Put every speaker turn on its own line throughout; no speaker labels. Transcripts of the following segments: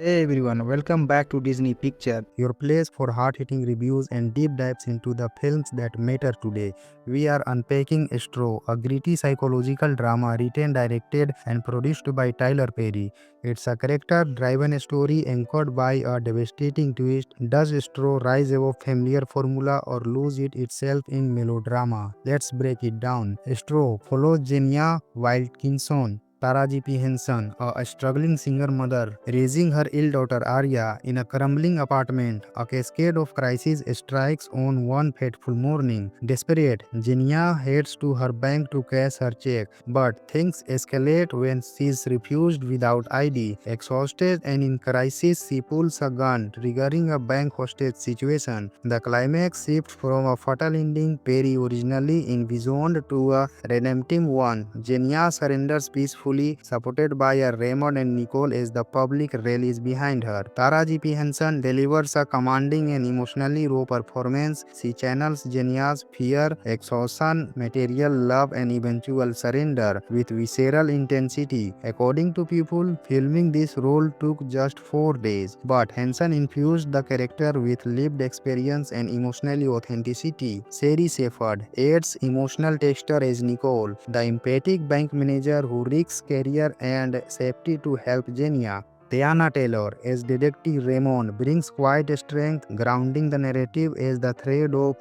Hey everyone, welcome back to Disney Picture, your place for hard-hitting reviews and deep dives into the films that matter today. We are unpacking Straw, a gritty psychological drama written, directed, and produced by Tyler Perry. It's a character-driven story anchored by a devastating twist. Does Straw rise above familiar formula or lose it itself in melodrama? Let's break it down. Straw follows Jenya Wilkinson, Taraji P. Henson, a struggling single mother, raising her ill daughter Arya in a crumbling apartment. A cascade of crises strikes on one fateful morning. Desperate, Jenya heads to her bank to cash her check, but things escalate when she is refused without ID. Exhausted and in crisis, she pulls a gun, triggering a bank hostage situation. The climax shifts from a fatal ending Perry originally envisioned to a redemptive one. Jenya surrenders peacefully, supported by her Raymond and Nicole as the public rallies behind her. Taraji P. Henson delivers a commanding and emotionally raw performance. She channels Jenya's fear, exhaustion, material love, and eventual surrender with visceral intensity. According to people, filming this role took just 4 days, but Henson infused the character with lived experience and emotional authenticity. Sherry Shepherd adds emotional texture as Nicole, the empathic bank manager who risks career and safety to help Jenya. Tiana Taylor as Detective Raymond brings quiet strength, grounding the narrative as the thread of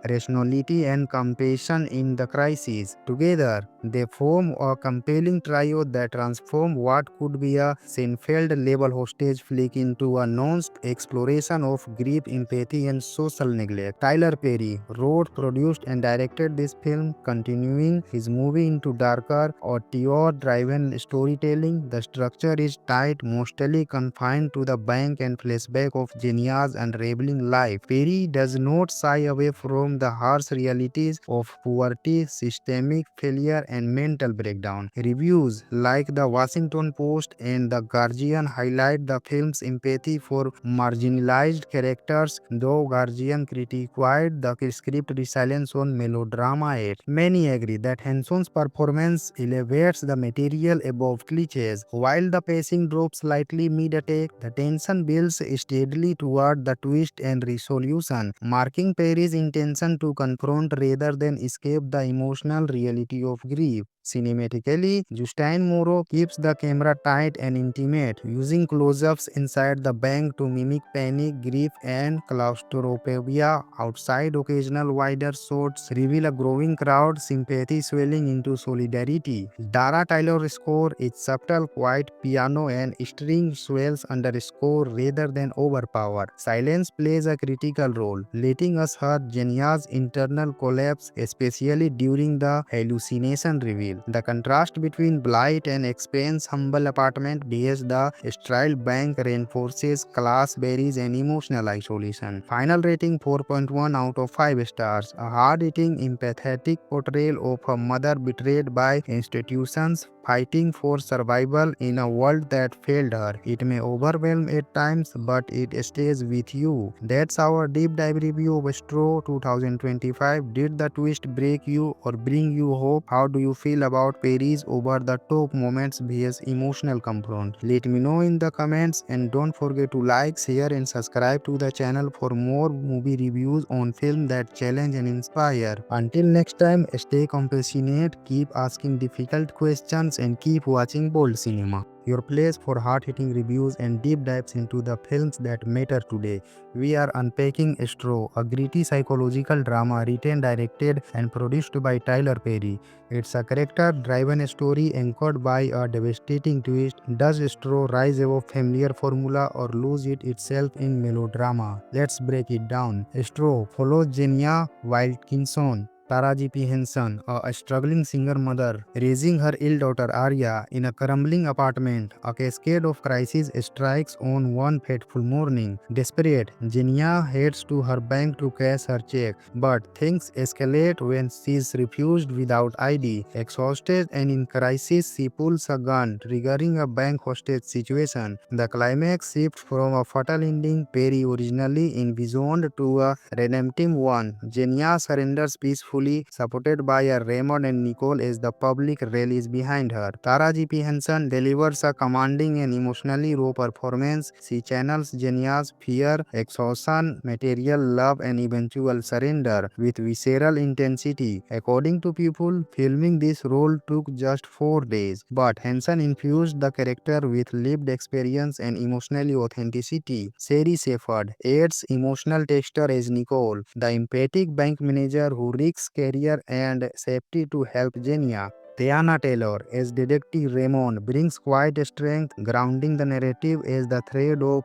rationality and compassion in the crisis. Together, they form a compelling trio that transform what could be a Seinfeld-level hostage flick into a nuanced exploration of grief, empathy, and social neglect. Tyler Perry wrote, produced, and directed this film, continuing his movie into darker, auteur-driven storytelling. The structure is tight, mostly confined to the bank and flashback of Jenya's unraveling life. Perry does not shy away from the harsh realities of poverty, systemic failure, and mental breakdown. Reviews like the Washington Post and the Guardian highlight the film's empathy for marginalized characters, though Guardian criticized the script resilience on melodrama. Yet many agree that Henson's performance elevates the material above cliches. While the pacing drops slightly mid-attack, the tension builds steadily toward the twist and resolution, marking Perry's intention to confront rather than escape the emotional reality of grief. Cinematically, Justin Moreau keeps the camera tight and intimate, using close-ups inside the bank to mimic panic, grief, and claustrophobia. Outside, occasional wider shots reveal a growing crowd, sympathy swelling into solidarity. Dara Taylor's score is subtle, quiet piano and string swells under score rather than overpower. Silence plays a critical role, letting us hear Jenya's internal collapse, especially during the hallucination reveal. The contrast between blight and expense humble apartment vs the styled bank reinforces class barriers and emotional isolation. Final rating 4.1 out of 5 stars. A hard-hitting, empathetic portrayal of a mother betrayed by institutions fighting for survival in a world that failed her. It may overwhelm at times, but it stays with you. That's our deep dive review of Straw 2025. Did the twist break you or bring you hope? How do you feel about Perry's over the top moments vs emotional comfort? Let me know in the comments, and don't forget to like, share, and subscribe to the channel for more movie reviews on film that challenge and inspire. Until next time, stay compassionate, keep asking difficult questions, and keep watching bold cinema, your place for hard-hitting reviews and deep dives into the films that matter today. We are unpacking Straw, a gritty psychological drama written, directed, and produced by Tyler Perry. It's a character-driven story anchored by a devastating twist. Does Straw rise above familiar formula or lose it itself in melodrama? Let's break it down. Straw follows Jenya Wilkinson, Taraji P. Henson, a struggling single mother, raising her ill daughter Arya in a crumbling apartment. A cascade of crises strikes on one fateful morning. Desperate, Jenya heads to her bank to cash her check, but things escalate when she is refused without ID. Exhausted and in crisis, she pulls a gun, triggering a bank hostage situation. The climax shifts from a fatal ending Perry originally envisioned to a redemptive one. Jenya surrenders peacefully, peacefully, supported by Raymond and Nicole as the public rallies behind her. Taraji P. Henson delivers a commanding and emotionally raw performance. She channels Jenya's fear, exhaustion, material love, and eventual surrender with visceral intensity. According to people, filming this role took just 4 days, but Henson infused the character with lived experience and emotional authenticity. Sherry Shepherd adds emotional texture as Nicole, the empathic bank manager who risks career and safety to help Jenya. Tiana Taylor as Detective Raymond brings quiet strength, grounding the narrative as the thread of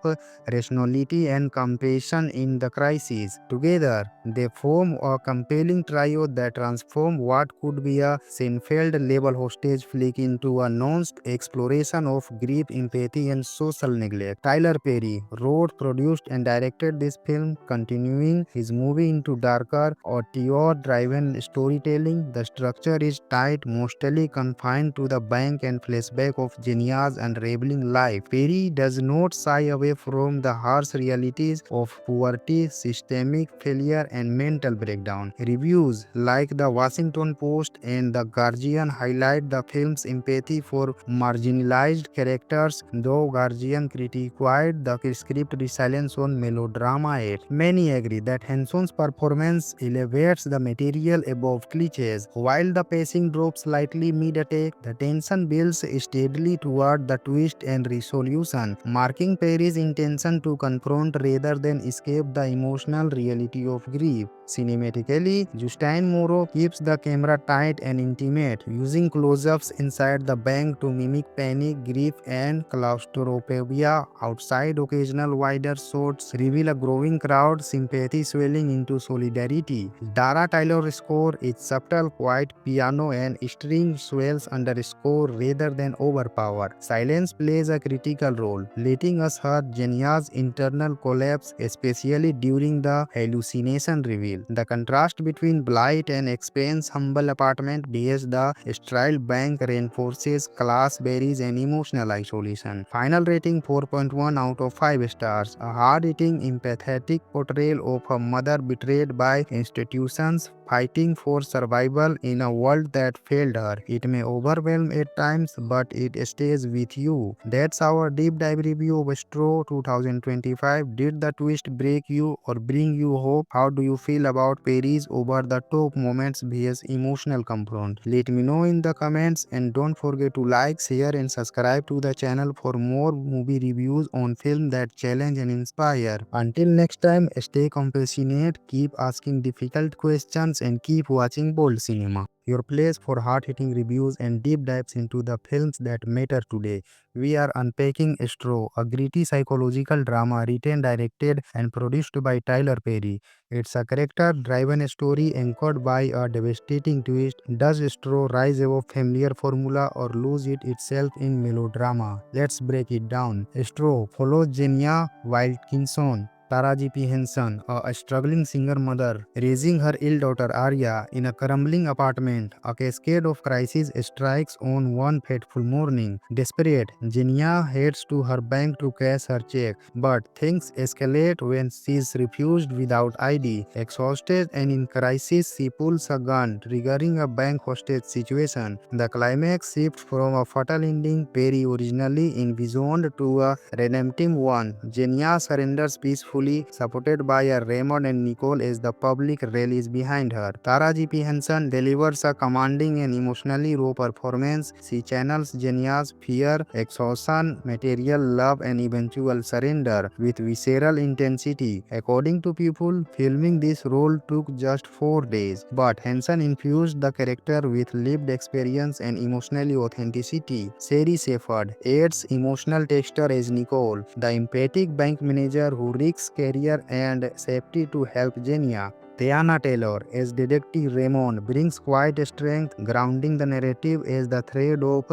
rationality and compassion in the crisis. Together, they form a compelling trio that transform what could be a Seinfeld-level hostage flick into a nuanced exploration of grief, empathy, and social neglect. Tyler Perry wrote, produced, and directed this film, continuing his movie into darker, auteur-driven storytelling. The structure is tight, mostly confined to the bank and flashback of Jenya's unraveling life. Perry does not shy away from the harsh realities of poverty, systemic failure, and mental breakdown. Reviews like the Washington Post and the Guardian highlight the film's empathy for marginalized characters, though Guardian criticized the script resilience on melodrama. Yet many agree that Henson's performance elevates the material above cliches. While the pacing drops slightly mid-attack, the tension builds steadily toward the twist and resolution, marking Perry's intention to confront rather than escape the emotional reality of grief. Cinematically, Justine Moreau keeps the camera tight and intimate, using close-ups inside the bank to mimic panic, grief, and claustrophobia. Outside, occasional wider shots reveal a growing crowd, sympathy swelling into solidarity. Dara Taylor's score is subtle, quiet piano and string swells under score rather than overpower. Silence plays a critical role, letting us hear Jenya's internal collapse, especially during the hallucination reveal. The contrast between Blight and Expense's humble apartment vs the styled bank reinforces class barriers and emotional isolation. Final rating 4.1 out of 5 stars. A hard-hitting, empathetic portrayal of a mother betrayed by institutions fighting for survival in a world that failed her. It may overwhelm at times, but it stays with you. That's our deep dive review of Straw 2025. Did the twist break you or bring you hope? How do you feel about Perry's over-the-top moments vs emotional confront? Let me know in the comments, and don't forget to like, share, and subscribe to the channel for more movie reviews on film that challenge and inspire. Until next time, stay compassionate, keep asking difficult questions, and keep watching Bold Cinema, your place for hard-hitting reviews and deep dives into the films that matter today. We are unpacking Straw, a gritty psychological drama written, directed, and produced by Tyler Perry. It's a character-driven story anchored by a devastating twist. Does Straw rise above familiar formula or lose it itself in melodrama? Let's break it down. Straw follows Jenya Wilkinson, Taraji P. Henson, a struggling single mother, raising her ill daughter Arya in a crumbling apartment. A cascade of crises strikes on one fateful morning. Desperate, Jenya heads to her bank to cash her check, but things escalate when she is refused without ID. Exhausted and in crisis, she pulls a gun, triggering a bank hostage situation. The climax shifts from a fatal ending Perry originally envisioned to a redemptive one. Jenya surrenders peacefully, supported by Raymond and Nicole as the public rallies behind her. Taraji P. Henson delivers a commanding and emotionally raw performance. She channels Jenya's fear, exhaustion, material love, and eventual surrender with visceral intensity. According to people, filming this role took just 4 days, but Henson infused the character with lived experience and emotional authenticity. Sherry Shepherd adds emotional texture as Nicole, the empathic bank manager who risks career and safety to help Jenya. Tiana Taylor as Detective Raymond brings quiet strength, grounding the narrative as the thread of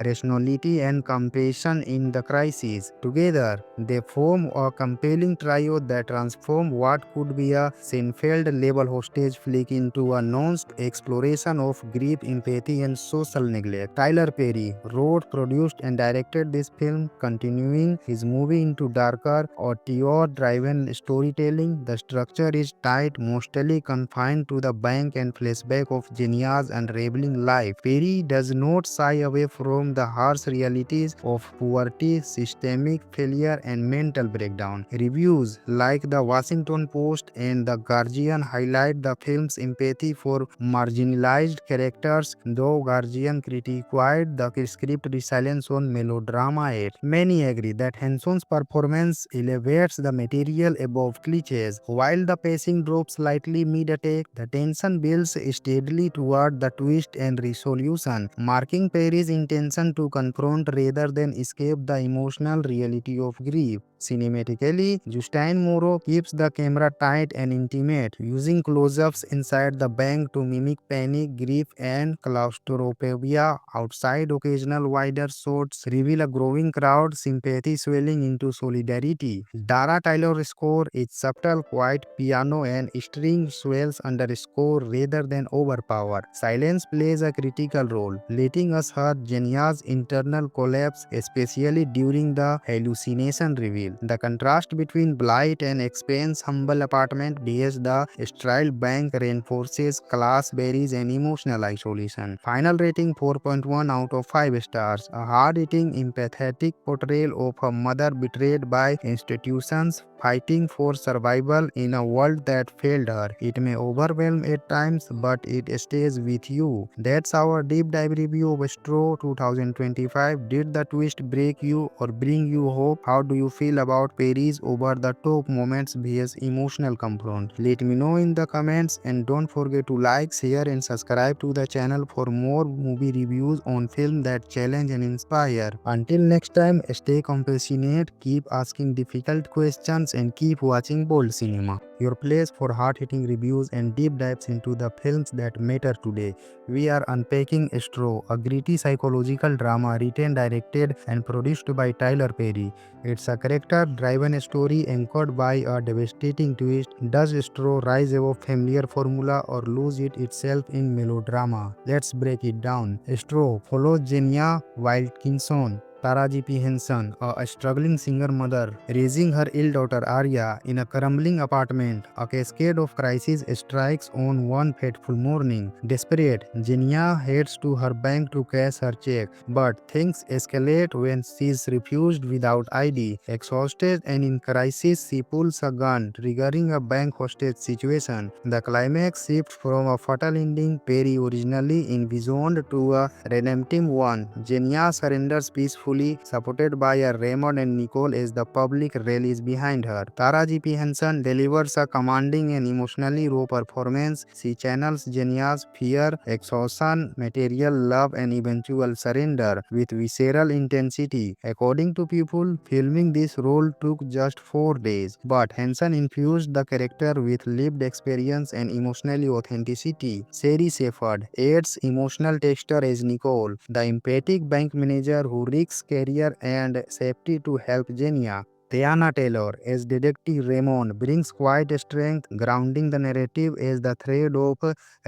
rationality and compassion in the crisis. Together, they form a compelling trio that transform what could be a Seinfeld-level hostage flick into a nuanced exploration of grief, empathy, and social neglect. Tyler Perry wrote, produced, and directed this film, continuing his movie into darker, auteur-driven storytelling. The structure is tight, most mostly confined to the bank and flashback of Genia's unraveling life. Perry does not shy away from the harsh realities of poverty, systemic failure, and mental breakdown. Reviews like the Washington Post and The Guardian highlight the film's empathy for marginalized characters, though Guardian criticized the script resilience on melodrama. Yet many agree that Henson's performance elevates the material above cliches. While the pacing drops slightly mid-attack, the tension builds steadily toward the twist and resolution, marking Perry's intention to confront rather than escape the emotional reality of grief. Cinematically, Justin Moreau keeps the camera tight and intimate, using close-ups inside the bank to mimic panic, grief, and claustrophobia. Outside, occasional wider shots reveal a growing crowd, sympathy swelling into solidarity. Dara Taylor's score is subtle, quiet piano and string swells underscore rather than overpower. Silence plays a critical role, letting us hear Genia's internal collapse, especially during the hallucination reveal. The contrast between blight and expense humble apartment vs the sterile bank reinforces class barriers and emotional isolation. Final rating 4.1 out of 5 stars. A hard-hitting, empathetic portrayal of a mother betrayed by institutions fighting for survival in a world that failed her. It may overwhelm at times, but it stays with you. That's our deep dive review of Straw 2025. Did the twist break you or bring you hope? How do you feel about Perry's over-the-top moments vs emotional confront? Let me know in the comments, and don't forget to like, share and subscribe to the channel for more movie reviews on film that challenge and inspire. Until next time, stay compassionate, keep asking difficult questions and keep watching Bold Cinema, your place for hard-hitting reviews and deep dives into the films that matter today. We are unpacking Straw, a gritty psychological drama written, directed and produced by Tyler Perry. It's a character-driven story anchored by a devastating twist. Does Straw rise above familiar formula or lose it itself in melodrama? Let's break it down. Straw follows Genia Wilkinson, Taraji P. Henson, a struggling single mother, raising her ill daughter Arya in a crumbling apartment. A cascade of crises strikes on one fateful morning. Desperate, Genia heads to her bank to cash her check, but things escalate when she is refused without ID. Exhausted and in crisis, she pulls a gun, triggering a bank hostage situation. The climax shifts from a fatal ending Perry originally envisioned to a redemptive one. Genia surrenders peacefully, supported by Raymond and Nicole as the public rallies behind her. Taraji P. Henson delivers a commanding and emotionally raw performance. She channels Genia's fear, exhaustion, material love, and eventual surrender with visceral intensity. According to people, filming this role took just 4 days, but Henson infused the character with lived experience and emotional authenticity. Sherry Shepherd adds emotional texture as Nicole, the empathic bank manager who risks career and safety to help Genia. Tiana Taylor as Detective Raymond brings quiet strength, grounding the narrative as the thread of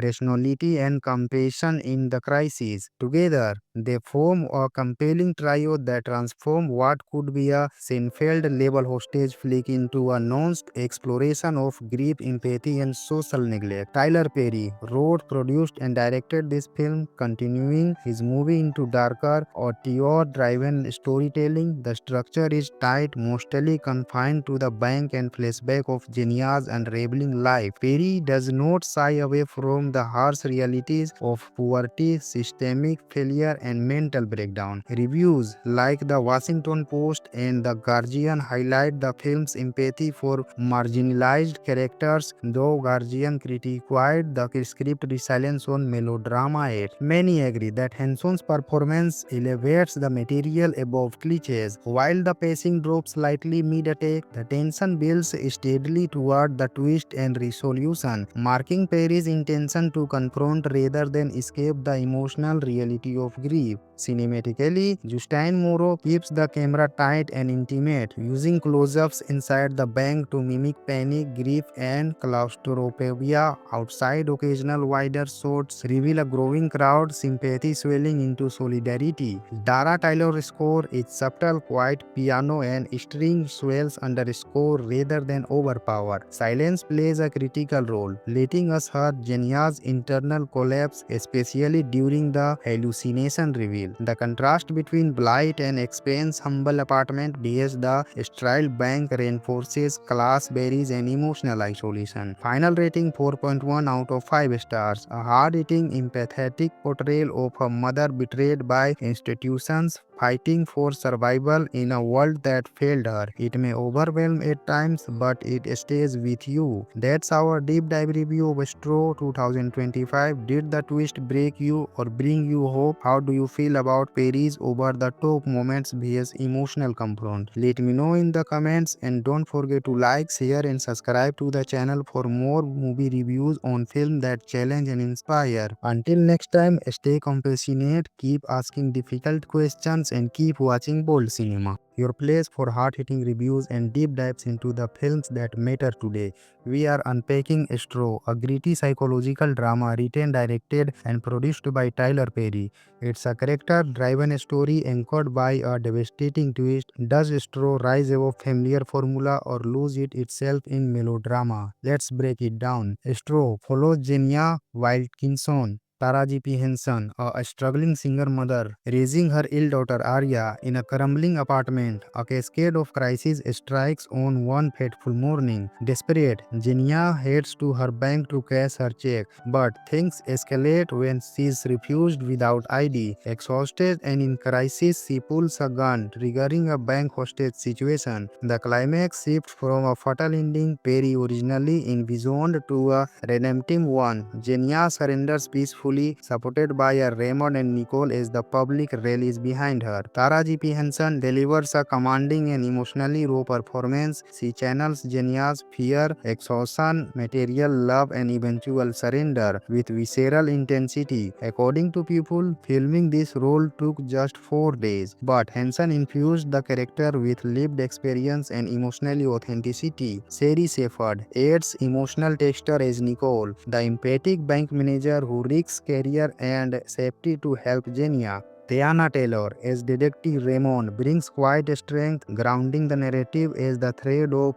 rationality and compassion in the crisis. Together, they form a compelling trio that transform what could be a Seinfeld-level hostage flick into a nuanced exploration of grief, empathy, and social neglect. Tyler Perry wrote, produced, and directed this film, continuing his movie into darker, auteur-driven storytelling. The structure is tight, mostly confined to the bank and flashback of Genia's unraveling life. Perry does not shy away from the harsh realities of poverty, systemic failure, and mental breakdown. Reviews like the Washington Post and The Guardian highlight the film's empathy for marginalized characters, though Guardian criticized the script resilience on melodrama. Yet many agree that Henson's performance elevates the material above cliches. While the pacing drops slightly mid-attack, the tension builds steadily toward the twist and resolution, marking Perry's intention to confront rather than escape the emotional reality of grief. Cinematically, Justine Moreau keeps the camera tight and intimate, using close-ups inside the bank to mimic panic, grief, and claustrophobia. Outside, occasional wider shots reveal a growing crowd, sympathy swelling into solidarity. Dara Taylor's score is subtle, quiet piano and string swells under score rather than overpower. Silence plays a critical role, letting us hear Genia's internal collapse, especially during the hallucination reveal. The contrast between Blight and Expense humble apartment vs the styled bank reinforces class barriers and emotional isolation. Final rating 4.1 out of 5 stars. A hard-hitting, empathetic portrayal of a mother betrayed by institutions fighting for survival in a world that failed her. It may overwhelm at times, but it stays with you. That's our deep dive review of Straw 2025. Did the twist break you or bring you hope? How do you feel about Perry's over the top moments vs emotional confront? Let me know in the comments, and don't forget to like, share and subscribe to the channel for more movie reviews on film that challenge and inspire. Until next time, stay compassionate, keep asking difficult questions and keep watching Bold Cinema, your place for hard-hitting reviews and deep dives into the films that matter today. We are unpacking Straw, a gritty psychological drama written, directed, and produced by Tyler Perry. It's a character-driven story anchored by a devastating twist. Does Straw rise above familiar formula or lose it itself in melodrama? Let's break it down. Straw follows Jenya Wilkinson, Taraji P. Henson, a struggling single mother, raising her ill daughter Arya in a crumbling apartment. A cascade of crises strikes on one fateful morning. Desperate, Jenya heads to her bank to cash her check, but things escalate when she is refused without ID. Exhausted and in crisis, she pulls a gun, triggering a bank hostage situation. The climax shifts from a fatal ending Perry originally envisioned to a redemptive one. Jenya surrenders peacefully, supported by a Raymond and Nicole as the public rallies behind her. Taraji P. Henson delivers a commanding and emotionally raw performance. She channels Jenya's fear, exhaustion, material love, and eventual surrender with visceral intensity. According to people, filming this role took just 4 days, but Henson infused the character with lived experience and emotional authenticity. Sherry Shepherd adds emotional texture as Nicole, the empathic bank manager who risks career and safety to help Jenya. Tiana Taylor as Detective Raymond brings quiet strength, grounding the narrative as the thread of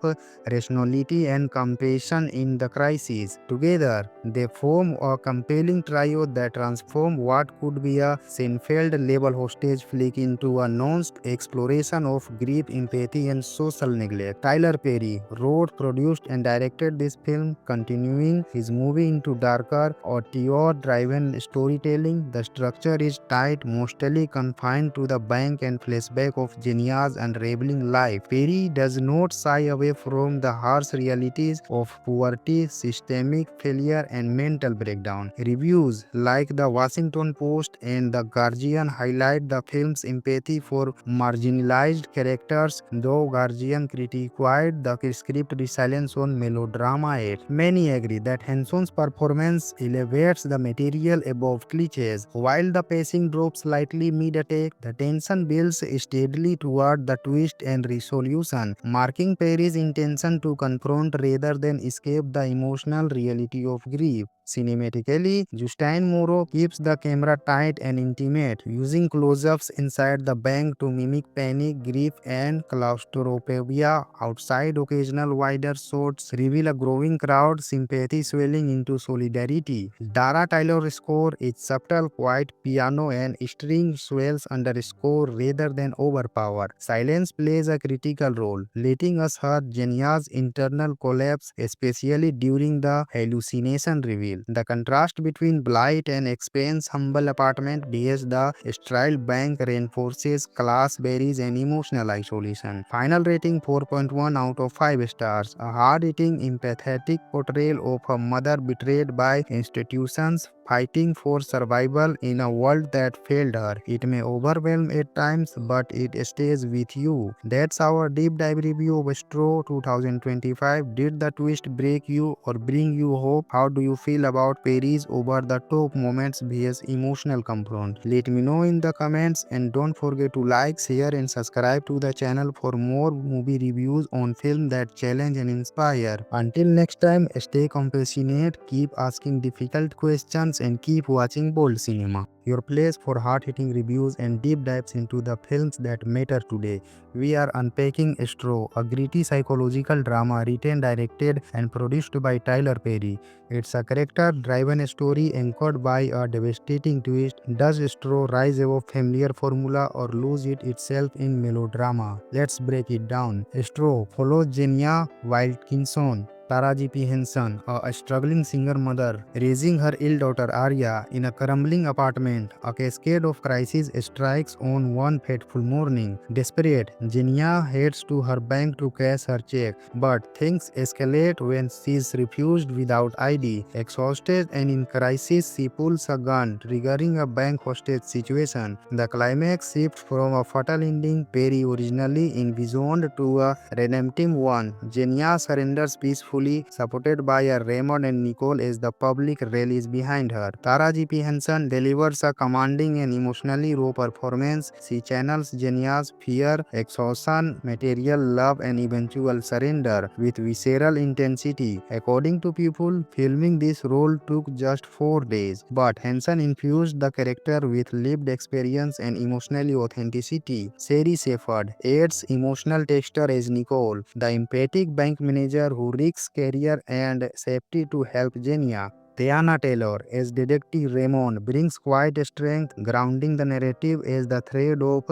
rationality and compassion in the crisis. Together, they form a compelling trio that transform what could be a Seinfeld-level hostage flick into a nuanced exploration of grief, empathy, and social neglect. Tyler Perry wrote, produced, and directed this film, continuing his movie into darker, auteur-driven storytelling. The structure is tight, mostly confined to the bank and flashback of Jenya's unraveling life. Perry does not shy away from the harsh realities of poverty, systemic failure, and mental breakdown. Reviews like the Washington Post and the Guardian highlight the film's empathy for marginalized characters, though Guardian criticized the script resilience on melodrama. Yet many agree that Henson's performance elevates the material above cliches. While the pacing drops slightly mid-attack, the tension builds steadily toward the twist and resolution, marking Perry's intention to confront rather than escape the emotional reality of grief. Cinematically, Justine Moreau keeps the camera tight and intimate, using close-ups inside the bank to mimic panic, grief, and claustrophobia. Outside, occasional wider shots reveal a growing crowd, sympathy swelling into solidarity. Dara Taylor's score is subtle, quiet piano and string swells under score rather than overpower. Silence plays a critical role, letting us hear Jenya's internal collapse, especially during the hallucination reveal. The contrast between Blight and Expense humble apartment vs the styled bank reinforces class barriers and emotional isolation. Final rating 4.1 out of 5 stars. A hard-hitting, empathetic portrayal of a mother betrayed by institutions fighting for survival in a world that failed her. It may overwhelm at times, but it stays with you. That's our deep dive review of Straw 2025. Did the twist break you or bring you hope? How do you feel about Perry's over the top moments vs emotional confront? Let me know in the comments, and don't forget to like, share and subscribe to the channel for more movie reviews on film that challenge and inspire. Until next time, stay compassionate, keep asking difficult questions and keep watching bold cinema. Your place for hard-hitting reviews and deep dives into the films that matter today. We are unpacking Straw, a gritty psychological drama written, directed and produced by Tyler Perry. It's a character-driven story anchored by a devastating twist. Does Straw rise above familiar formula or lose it itself in melodrama? Let's break it down. Straw follows Jenya Wilkinson, Taraji P. Henson, a struggling single mother, raising her ill daughter Arya in a crumbling apartment. A cascade of crises strikes on one fateful morning. Desperate, Jenya heads to her bank to cash her check, but things escalate when she is refused without ID. Exhausted and in crisis, she pulls a gun, triggering a bank hostage situation. The climax shifts from a fatal ending Perry originally envisioned to a redemptive one. Jenya surrenders peacefully, supported by her Raymond and Nicole as the public rallies behind her. Taraji P. Henson delivers a commanding and emotionally raw performance. She channels Jenya's fear, exhaustion, material love and eventual surrender with visceral intensity. According to people, filming this role took just 4 days, but Henson infused the character with lived experience and emotional authenticity. Sherry Shepherd adds emotional texture as Nicole, the empathic bank manager who risks career and safety to help Jenya. Tiana Taylor as Detective Raymond brings quiet strength, grounding the narrative as the thread of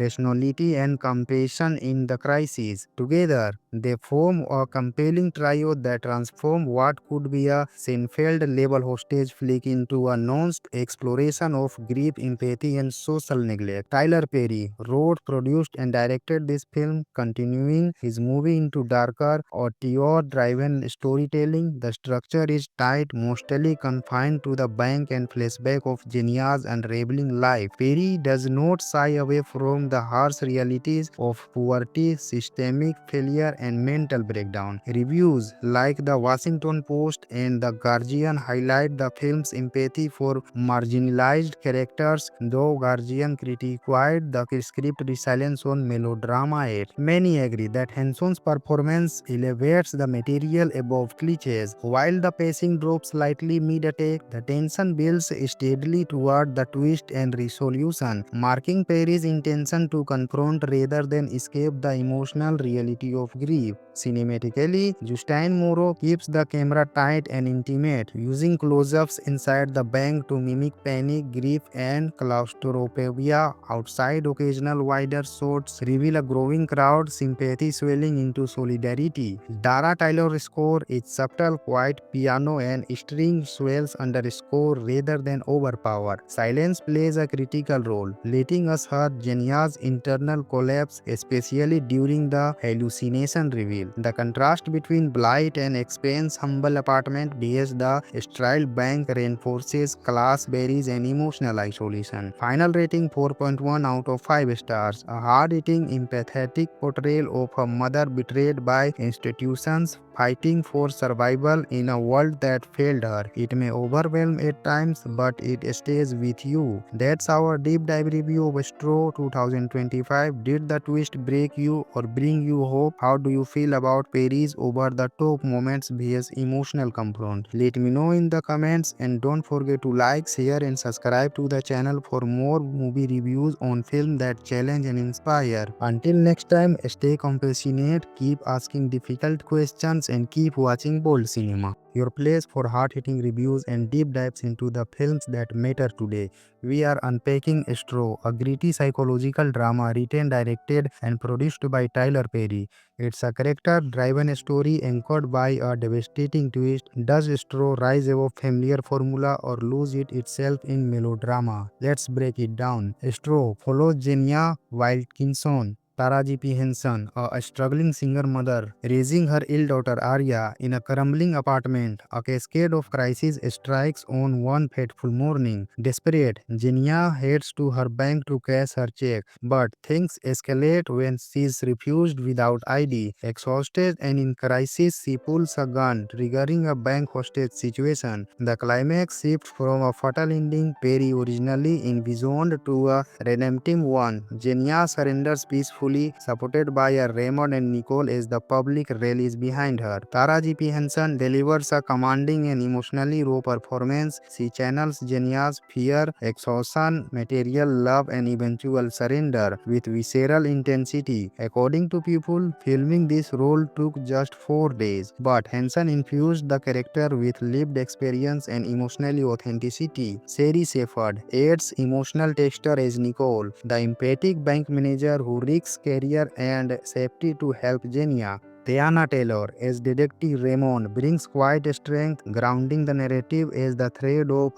rationality and compassion in the crisis. Together, they form a compelling trio that transform what could be a Seinfeld-level hostage flick into a nuanced exploration of grief, empathy, and social neglect. Tyler Perry wrote, produced, and directed this film, continuing his movie into darker, auteur-driven storytelling. The structure is tight, mostly confined to the bank and flashback of Jenya's unraveling life. Perry does not shy away from the harsh realities of poverty, systemic failure, and mental breakdown. Reviews like the Washington Post and the Guardian highlight the film's empathy for marginalized characters, though Guardian criticized the script resilience on melodrama. Many agree that Henson's performance elevates the material above cliches. While the pacing drops slightly mid-attack, the tension builds steadily toward the twist and resolution, marking Perry's intention to confront rather than escape the emotional reality of grief. Cinematically, Justin Moreau keeps the camera tight and intimate, using close-ups inside the bank to mimic panic, grief, and claustrophobia. Outside, occasional wider shots reveal a growing crowd, sympathy swelling into solidarity. Dara Taylor's score is subtle, quiet piano and string swells under score rather than overpower. Silence plays a critical role, letting us hear Jenya's internal collapse, especially during the hallucination reveal. The contrast between blight and expense humble apartment vs the styled bank reinforces class barriers and emotional isolation. Final rating 4.1 out of 5 stars. A hard-hitting, empathetic portrayal of a mother betrayed by institutions fighting for survival in a world that failed her. It may overwhelm at times, but it stays with you. That's our deep dive review of Straw 2025. Did the twist break you or bring you hope? How do you feel about Perry's over the top moments vs emotional confront? Let me know in the comments, and don't forget to like, share and subscribe to the channel for more movie reviews on film that challenge and inspire. Until next time, stay compassionate, keep asking difficult questions and keep watching bold cinema. Your place for hard-hitting reviews and deep dives into the films that matter today. We are unpacking Straw, a gritty psychological drama written, directed and produced by Tyler Perry. It's a character-driven story anchored by a devastating twist. Does Straw rise above familiar formula or lose it itself in melodrama? Let's break it down. Straw follows Jenya Wilkinson, Taraji P. Henson, a struggling single mother, raising her ill daughter Arya in a crumbling apartment. A cascade of crises strikes on one fateful morning. Desperate, Jenia heads to her bank to cash her check, but things escalate when she is refused without ID. Exhausted and in crisis, she pulls a gun, triggering a bank hostage situation. The climax shifts from a fatal ending Perry originally envisioned to a redemptive one. Jenia surrenders peacefully, supported by a Raymond and Nicole as the public rallies behind her. Taraji P. Henson delivers a commanding and emotionally raw performance. She channels Jenia's fear, exhaustion, material love, and eventual surrender with visceral intensity. According to people, filming this role took just 4 days, but Henson infused the character with lived experience and emotional authenticity. Sherry Shepherd adds emotional texture as Nicole, the empathic bank manager who risks career and safety to help Jenia. Tiana Taylor as Detective Raymond brings quiet strength, grounding the narrative as the thread of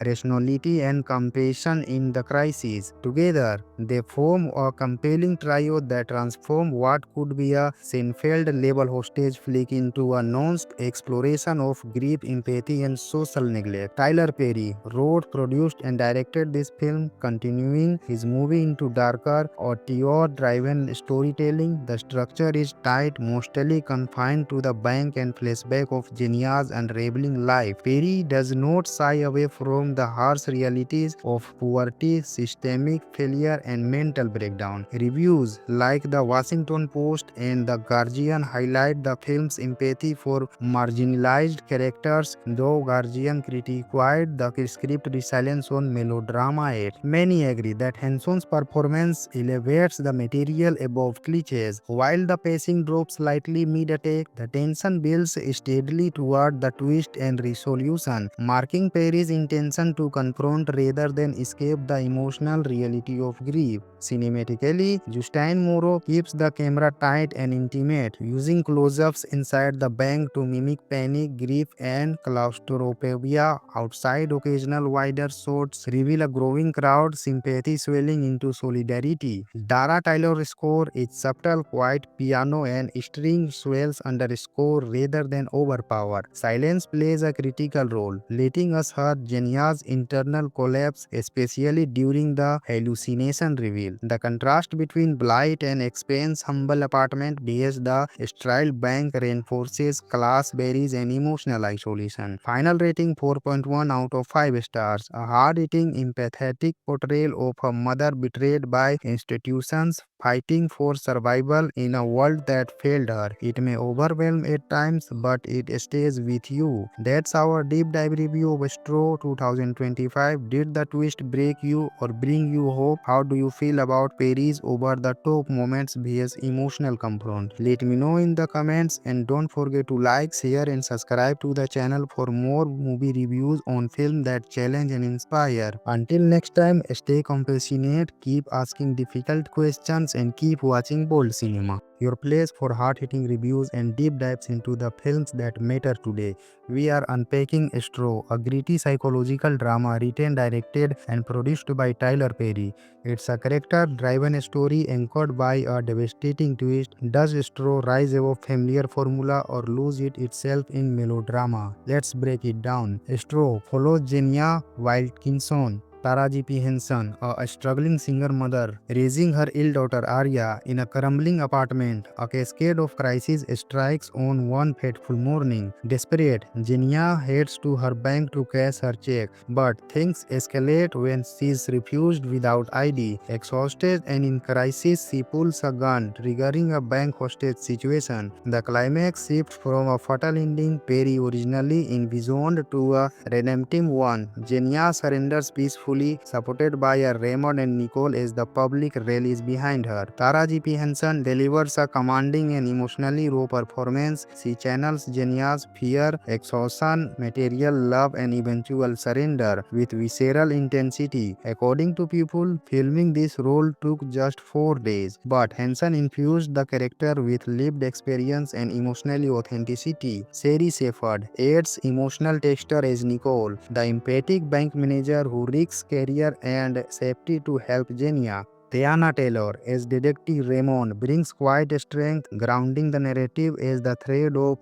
rationality and compassion in the crisis. Together, they form a compelling trio that transform what could be a Seinfeld-level hostage flick into a nuanced exploration of grief, empathy, and social neglect. Tyler Perry wrote, produced, and directed this film, continuing his movie into darker, auteur-driven storytelling. The structure is tight, mostly confined to the bank and flashback of Jenia's unraveling life. Perry does not shy away from the harsh realities of poverty, systemic failure, and mental breakdown. Reviews like the Washington Post and the Guardian highlight the film's empathy for marginalized characters, though Guardian criticized the script resilience on melodrama. Yet many agree that Henson's performance elevates the material above cliches. While the pacing drops slightly mid-attack, the tension builds steadily toward the twist and resolution, marking Perry's intention to confront rather than escape the emotional reality of grief. Cinematically, Justine Moreau keeps the camera tight and intimate, using close-ups inside the bank to mimic panic, grief, and claustrophobia. Outside, occasional wider shots reveal a growing crowd, sympathy swelling into solidarity. Dara Taylor's score is subtle, quiet piano and string swells underscore rather than overpower. Silence plays a critical role, letting us hear Jenia's internal collapse, especially during the hallucination reveal. The contrast between blight and expense humble apartment vs the sterile bank reinforces class barriers and emotional isolation. Final rating 4.1 out of 5 stars. A hard-hitting, empathetic portrayal of a mother betrayed by institutions fighting for survival in a world that failed her. It may overwhelm at times, but it stays with you. That's our deep dive review of Straw 2025. Did the twist break you or bring you hope? How do you feel about Perry's over-the-top moments vs emotional confront? Let me know in the comments, and don't forget to like, share, and subscribe to the channel for more movie reviews on film that challenge and inspire. Until next time, stay compassionate, keep asking difficult questions, and keep watching bold cinema. Your place for hard-hitting reviews and deep dives into the films that matter today. We are unpacking Straw, a gritty psychological drama written, directed, and produced by Tyler Perry. It's a character-driven story anchored by a devastating twist. Does Straw rise above familiar formula or lose it itself in melodrama? Let's break it down. Straw follows Jenia Wilkinson, Taraji P. Henson, a struggling single mother, raising her ill daughter Arya in a crumbling apartment. A cascade of crises strikes on one fateful morning. Desperate, Jenia heads to her bank to cash her check, but things escalate when she is refused without ID. Exhausted and in crisis, she pulls a gun, triggering a bank hostage situation. The climax shifts from a fatal ending Perry originally envisioned to a redemptive one. Jenia surrenders peacefully, supported by a Raymond and Nicole as the public rallies behind her. Taraji P. Henson delivers a commanding and emotionally raw performance. She channels Jenia's fear, exhaustion, material love, and eventual surrender with visceral intensity. According to people, filming this role took just 4 days, but Henson infused the character with lived experience and emotional authenticity. Sherry Shepherd adds emotional texture as Nicole, the empathic bank manager who risks career and safety to help Jenia. Tiana Taylor as Detective Raymond brings quiet strength, grounding the narrative as the thread of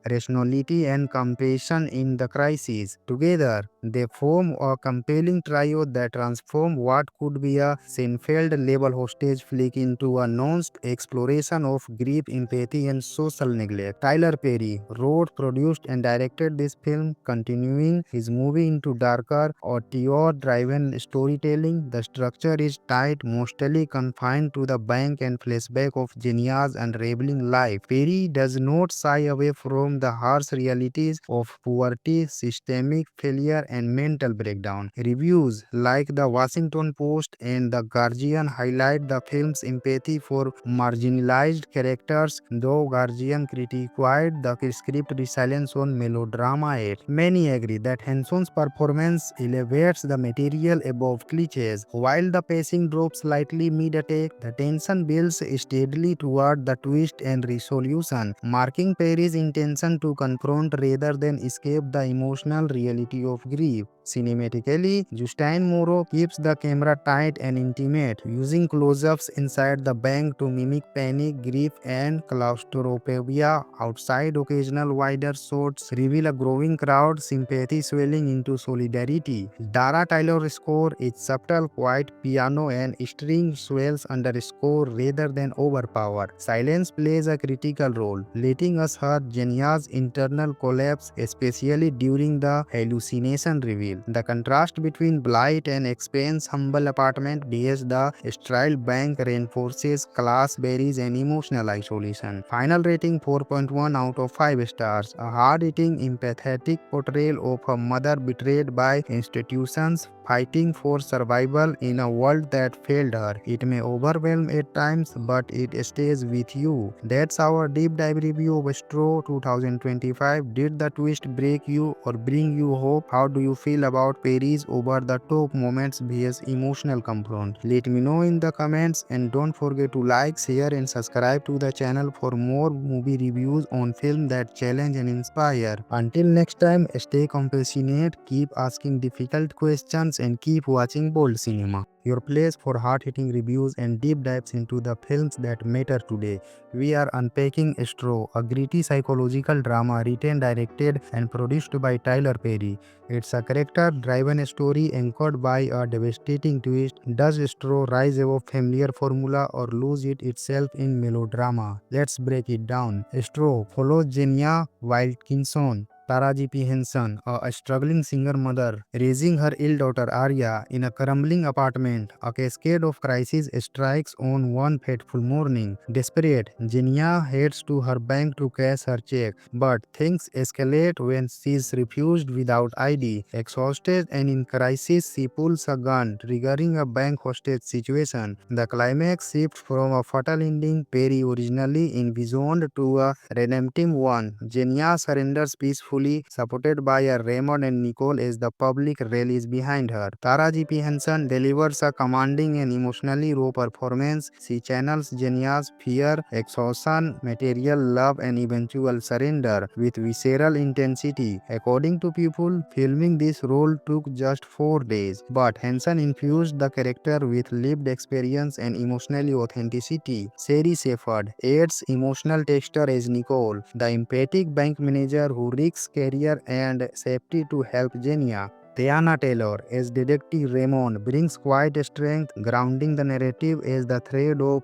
rationality and compassion in the crisis. Together, they form a compelling trio that transform what could be a Seinfeld level hostage flick into a nuanced exploration of grief, empathy, and social neglect. Tyler Perry wrote, produced, and directed this film, continuing his movie into darker, auteur-driven storytelling. The structure is tight, mostly confined to the bank and flashback of Genia's unraveling life. Perry does not shy away from the harsh realities of poverty, systemic failure, and mental breakdown. Reviews like the Washington Post and the Guardian highlight the film's empathy for marginalized characters, though Guardian criticized the script resilience on melodrama. Many agree that Henson's performance elevates the material above cliches. While the pacing drops slightly mid-attack, the tension builds steadily toward the twist and resolution, marking Perry's intention to confront rather than escape the emotional reality of grief. Cinematically, Justin Moreau keeps the camera tight and intimate, using close-ups inside the bank to mimic panic, grief, and claustrophobia. Outside, occasional wider shots reveal a growing crowd, sympathy swelling into solidarity. Dara Tyler's score is subtle, quiet piano and string swells underscore rather than overpower. Silence plays a critical role, letting us hear Genia's internal collapse, especially during the hallucination reveal. The contrast between blight and expense humble apartment vs the sterile bank reinforces class barriers and emotional isolation. Final rating 4.1 out of 5 stars. A hard-hitting, empathetic portrayal of a mother betrayed by institutions fighting for survival in a world that failed her. It may overwhelm at times, but it stays with you. That's our deep dive review of Straw 2025. Did the twist break you or bring you hope? How do you feel about Perry's over-the-top moments vs emotional confront? Let me know in the comments, and don't forget to like, share, and subscribe to the channel for more movie reviews on film that challenge and inspire. Until next time, stay compassionate, keep asking difficult questions, and keep watching bold cinema. Your place for hard-hitting reviews and deep dives into the films that matter today. We are unpacking Straw, a gritty psychological drama written, directed, and produced by Tyler Perry. It's a character-driven story anchored by a devastating twist. Does Straw rise above familiar formula or lose it itself in melodrama? Let's break it down. Straw follows Genia Wilkinson, Taraji P. Henson, a struggling single mother, raising her ill daughter Arya in a crumbling apartment. A cascade of crises strikes on one fateful morning. Desperate, Genia heads to her bank to cash her check, but things escalate when she is refused without ID. Exhausted and in crisis, she pulls a gun, triggering a bank hostage situation. The climax shifts from a fatal ending Perry originally envisioned to a redemptive one. Genia surrenders peacefully, supported by Raymond and Nicole as the public rallies behind her. Taraji P. Henson delivers a commanding and emotionally raw performance. She channels Genia's fear, exhaustion, material love, and eventual surrender with visceral intensity. According to people, filming this role took just 4 days, but Henson infused the character with lived experience and emotional authenticity. Sherry Shepherd adds emotional texture as Nicole, the empathic bank manager who risks career and safety to help Genia. Tiana Taylor as Detective Raymond brings quiet strength, grounding the narrative as the thread of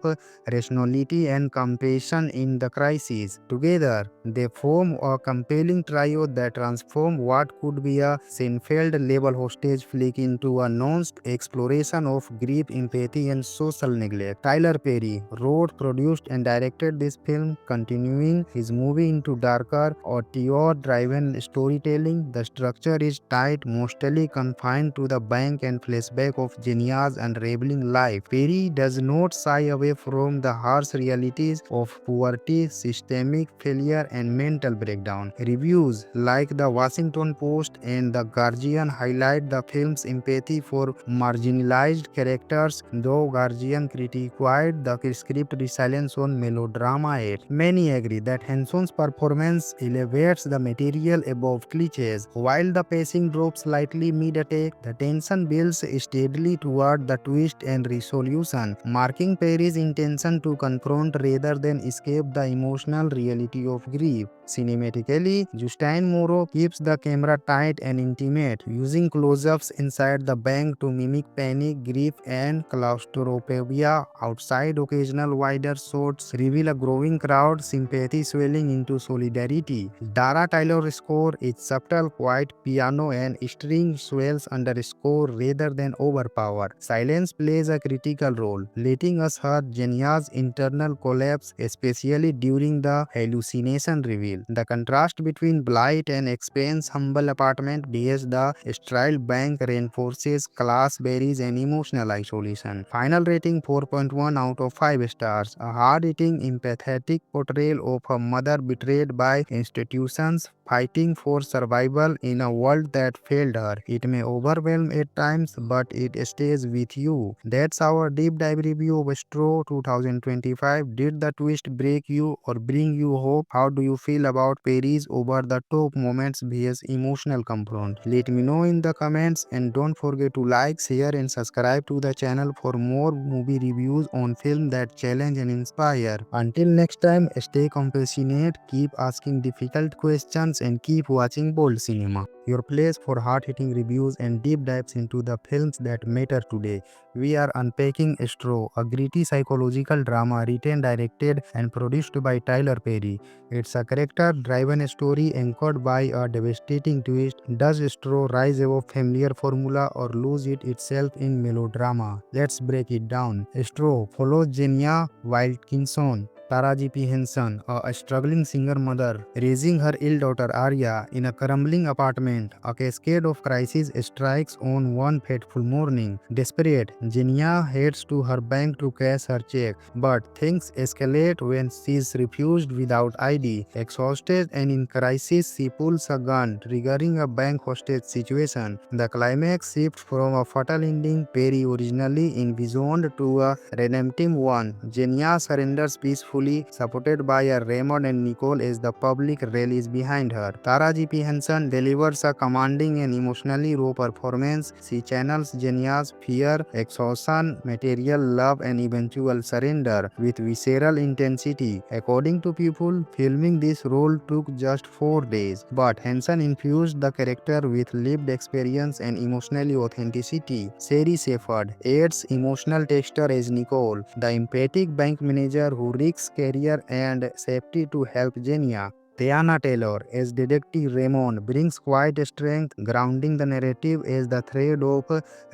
rationality and compassion in the crisis. Together, they form a compelling trio that transform what could be a Seinfeld-level hostage flick into a nuanced exploration of grief, empathy, and social neglect. Tyler Perry wrote, produced, and directed this film, continuing his movie into darker, auteur-driven storytelling. The structure is tight, mostly confined to the bank and flashback of Genia's unraveling life. Perry does not shy away from the harsh realities of poverty, systemic failure, and mental breakdown. Reviews like the Washington Post and the Guardian highlight the film's empathy for marginalized characters, though Guardian criticized the script resilience on melodrama. Many agree that Henson's performance elevates the material above cliches. While the pacing drops slightly slightly mid-attack, the tension builds steadily toward the twist and resolution, marking Perry's intention to confront rather than escape the emotional reality of grief. Cinematically, Justin Moreau keeps the camera tight and intimate, using close-ups inside the bank to mimic panic, grief, and claustrophobia. Outside, occasional wider shots reveal a growing crowd, sympathy swelling into solidarity. Dara Taylor's score is subtle, quiet piano and string swells under score rather than overpower. Silence plays a critical role, letting us hear Jenya's internal collapse, especially during the hallucination reveal. The contrast between Blight and Expense humble apartment vs the styled bank reinforces class barriers and emotional isolation. Final rating 4.1 out of 5 stars. A hard-hitting, empathetic portrayal of a mother betrayed by institutions fighting for survival in a world that failed her. It may overwhelm at times, but it stays with you. That's our deep dive review of Straw 2025. Did the twist break you or bring you hope? How do you feel about Perry's over the top moments vs emotional confront? Let me know in the comments, and don't forget to like, share and subscribe to the channel for more movie reviews on film that challenge and inspire. Until next time, stay compassionate, keep asking difficult questions and keep watching bold cinema. Your place for hard-hitting reviews and deep dives into the films that matter today. We are unpacking Straw, a gritty psychological drama written, directed and produced by Tyler Perry. It's a character-driven story anchored by a devastating twist. Does Straw rise above familiar formula or lose it itself in melodrama? Let's break it down. Straw follows Jenya Wilkinson, Taraji P. Henson, a struggling single mother, raising her ill daughter Arya in a crumbling apartment. A cascade of crises strikes on one fateful morning. Desperate, Jenya heads to her bank to cash her check, but things escalate when she is refused without ID. Exhausted and in crisis, she pulls a gun, triggering a bank hostage situation. The climax shifts from a fatal ending Perry originally envisioned to a redemptive one. Jenya surrenders peacefully, supported by her Raymond and Nicole as the public rallies behind her. Taraji P. Henson delivers a commanding and emotionally raw performance. She channels Jenya's fear, exhaustion, material love and eventual surrender with visceral intensity. According to people, filming this role took just 4 days, but Henson infused the character with lived experience and emotional authenticity. Sherry Shepherd adds emotional texture as Nicole, the empathic bank manager who risks career and safety to help Jenya. Tiana Taylor as Detective Raymond brings quiet strength, grounding the narrative as the thread of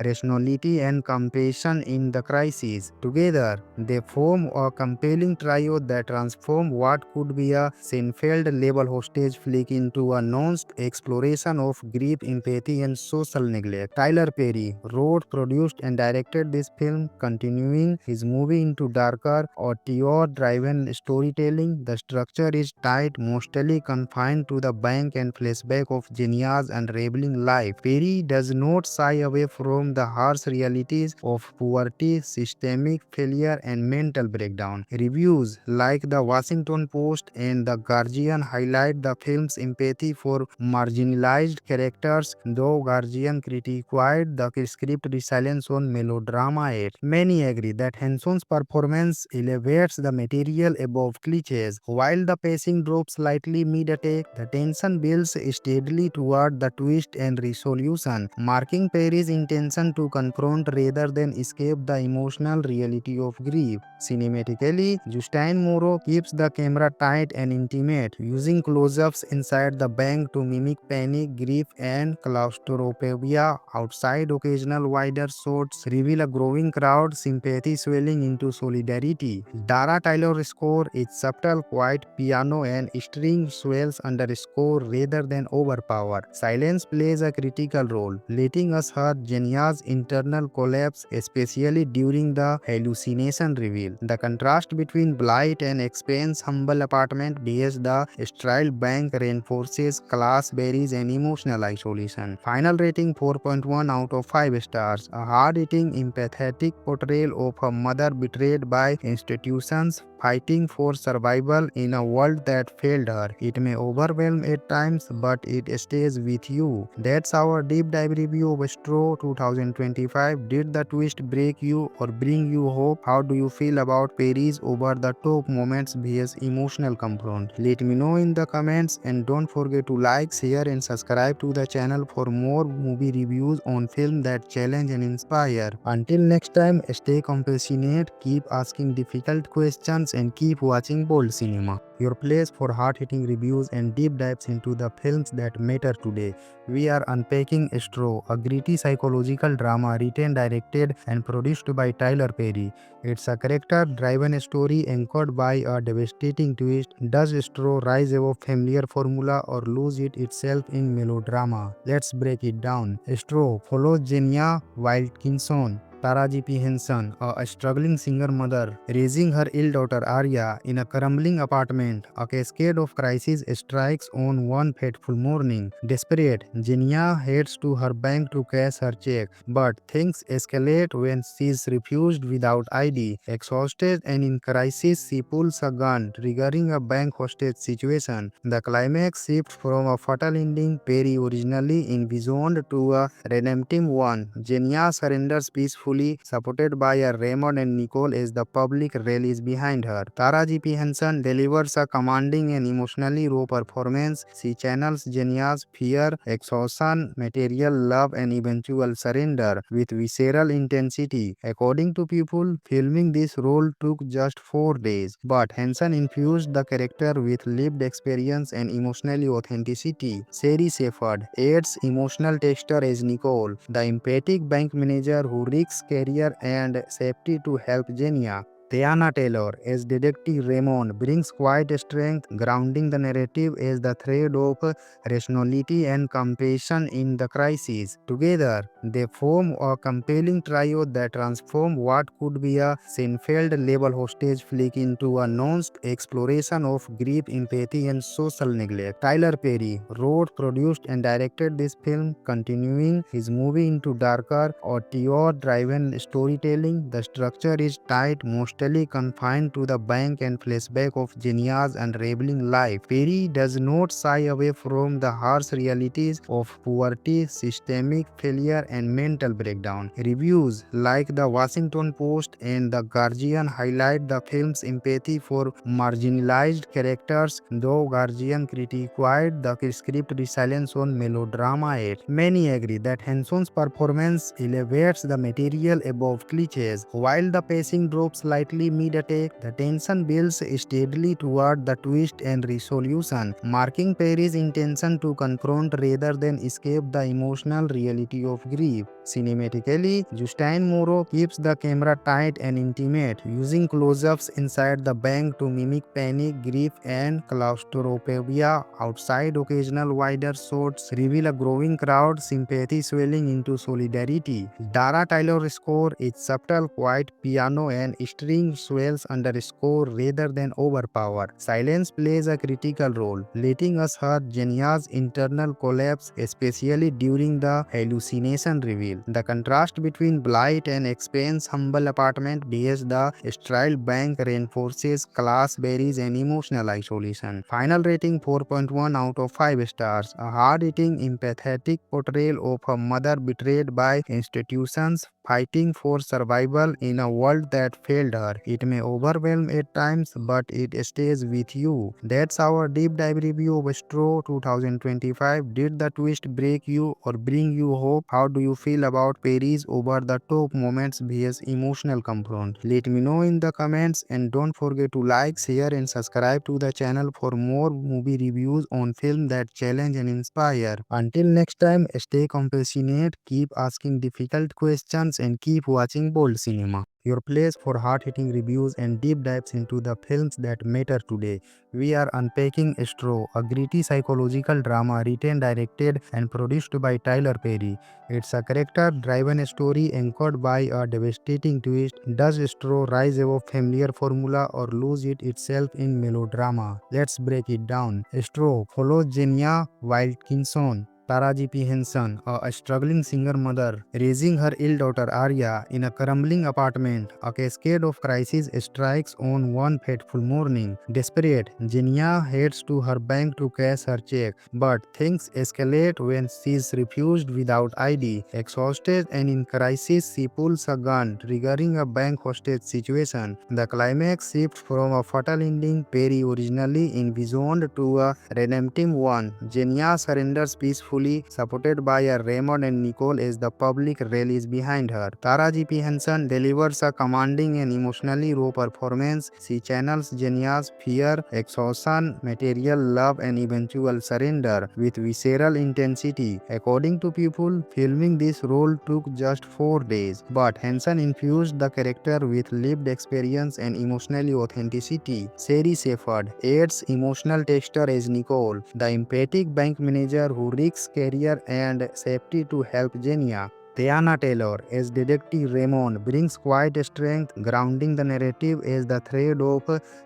rationality and compassion in the crisis. Together, they form a compelling trio that transform what could be a Seinfeld-level hostage flick into a nuanced exploration of grief, empathy, and social neglect. Tyler Perry wrote, produced, and directed this film, continuing his movie into darker, auteur-driven storytelling. The structure is tight, mostly confined to the bank and flashback of Jenya's unraveling life. Perry does not shy away from the harsh realities of poverty, systemic failure, and mental breakdown. Reviews like the Washington Post and the Guardian highlight the film's empathy for marginalized characters, though Guardian criticized the script resilience on melodrama. Yet many agree that Henson's performance elevates the material above cliches. While the pacing drops slightly mid-attack, the tension builds steadily toward the twist and resolution, marking Perry's intention to confront rather than escape the emotional reality of grief. Cinematically, Justin Moreau keeps the camera tight and intimate, using close-ups inside the bank to mimic panic, grief, and claustrophobia. Outside, occasional wider shots reveal a growing crowd, sympathy swelling into solidarity. Dara Taylor's score is subtle, quiet piano and string swells under score rather than overpower. Silence plays a critical role, letting us hear Jenya's internal collapse, especially during the hallucination reveal. The contrast between Blight and Expense humble apartment vs the styled bank reinforces class barriers and emotional isolation. Final rating 4.1 out of 5 stars. A hard-hitting, empathetic portrayal of a mother betrayed by institutions fighting for survival in a world that failed her. It may overwhelm at times, but it stays with you. That's our deep dive review of Straw 2025. Did the twist break you or bring you hope? How do you feel about Perry's over the top moments vs emotional confront? Let me know in the comments, and don't forget to like, share and subscribe to the channel for more movie reviews on film that challenge and inspire. Until next time, stay compassionate, keep asking difficult questions and keep watching bold cinema. Your place for hard-hitting reviews and deep dives into the films that matter today. We are unpacking Straw, a gritty psychological drama written, directed and produced by Tyler Perry. It's a character-driven story anchored by a devastating twist. Does Straw rise above familiar formula or lose it itself in melodrama? Let's break it down. Straw follows Jenya Wilkinson, Taraji P. Henson, a struggling single mother, raising her ill daughter Arya in a crumbling apartment. A cascade of crises strikes on one fateful morning. Desperate, Jenya heads to her bank to cash her check, but things escalate when she is refused without ID. Exhausted and in crisis, she pulls a gun, triggering a bank hostage situation. The climax shifts from a fatal ending Perry originally envisioned to a redemptive one. Jenya surrenders peacefully, supported by a Raymond and Nicole as the public rallies behind her. Taraji P. Henson delivers a commanding and emotionally raw performance. She channels Jenya's fear, exhaustion, material love and eventual surrender with visceral intensity. According to people, filming this role took just 4 days, but Henson infused the character with lived experience and emotional authenticity. Sherry Shepherd adds emotional texture as Nicole, the empathic bank manager who risks career and safety to help Jenya. Tiana Taylor as Detective Raymond brings quiet strength, grounding the narrative as the thread of rationality and compassion in the crisis. Together, they form a compelling trio that transform what could be a Seinfeld-level hostage flick into a nuanced exploration of grief, empathy, and social neglect. Tyler Perry wrote, produced, and directed this film, continuing his movie into darker, auteur-driven storytelling. The structure is tight, mostly confined to the bank and flashback of Jenya's unraveling life. Perry does not shy away from the harsh realities of poverty, systemic failure, and mental breakdown. Reviews like the Washington Post and the Guardian highlight the film's empathy for marginalized characters, though Guardian criticized the script resilience on melodrama. Yet many agree that Henson's performance elevates the material above cliches. While the pacing drops slightly mid-attack, the tension builds steadily toward the twist and resolution, marking Perry's intention to confront rather than escape the emotional reality of grief. Cinematically, Justin Moreau keeps the camera tight and intimate, using close-ups inside the bank to mimic panic, grief, and claustrophobia. Outside, occasional wider shots reveal a growing crowd, sympathy swelling into solidarity. Dara Taylor's score is subtle, quiet piano and string swells under score rather than overpower. Silence plays a critical role, letting us hear Jenya's internal collapse, especially during the hallucination reveal. The contrast between blight and expense, humble apartment vs the styled bank reinforces class barriers and emotional isolation. Final rating 4.1 out of 5 stars. A hard-hitting, empathetic portrayal of a mother betrayed by institutions fighting for survival in a world that failed her. It may overwhelm at times, but it stays with you. That's our deep dive review of Straw 2025. Did the twist break you or bring you hope? How do you feel about Perry's over the top moments vs emotional confront? Let me know in the comments, and don't forget to like, share and subscribe to the channel for more movie reviews on film that challenge and inspire. Until next time, stay compassionate, keep asking difficult questions and keep watching bold cinema. Your place for hard-hitting reviews and deep dives into the films that matter today. We are unpacking Straw, a gritty psychological drama written, directed and produced by Tyler Perry. It's a character-driven story anchored by a devastating twist. Does Straw rise above familiar formula or lose it itself in melodrama? Let's break it down. Straw follows Jenya Wilkinson, Taraji P. Henson, a struggling single mother, raising her ill daughter Arya in a crumbling apartment. A cascade of crises strikes on one fateful morning. Desperate, Jenia heads to her bank to cash her check, but things escalate when she is refused without ID. Exhausted and in crisis, she pulls a gun, triggering a bank hostage situation. The climax shifts from a fatal ending Perry originally envisioned to a redemptive one. Jenia surrenders peacefully, supported by a Raymond and Nicole as the public rallies behind her. Taraji P. Henson delivers a commanding and emotionally raw performance. She channels Jenia's fear, exhaustion, material love, and eventual surrender with visceral intensity. According to people, filming this role took just 4 days, but Henson infused the character with lived experience and emotional authenticity. Sherry Shepherd adds emotional texture as Nicole, the empathic bank manager who risks career and safety to help Jenia. Tiana Taylor as Detective Raymond brings quiet strength, grounding the narrative as the thread of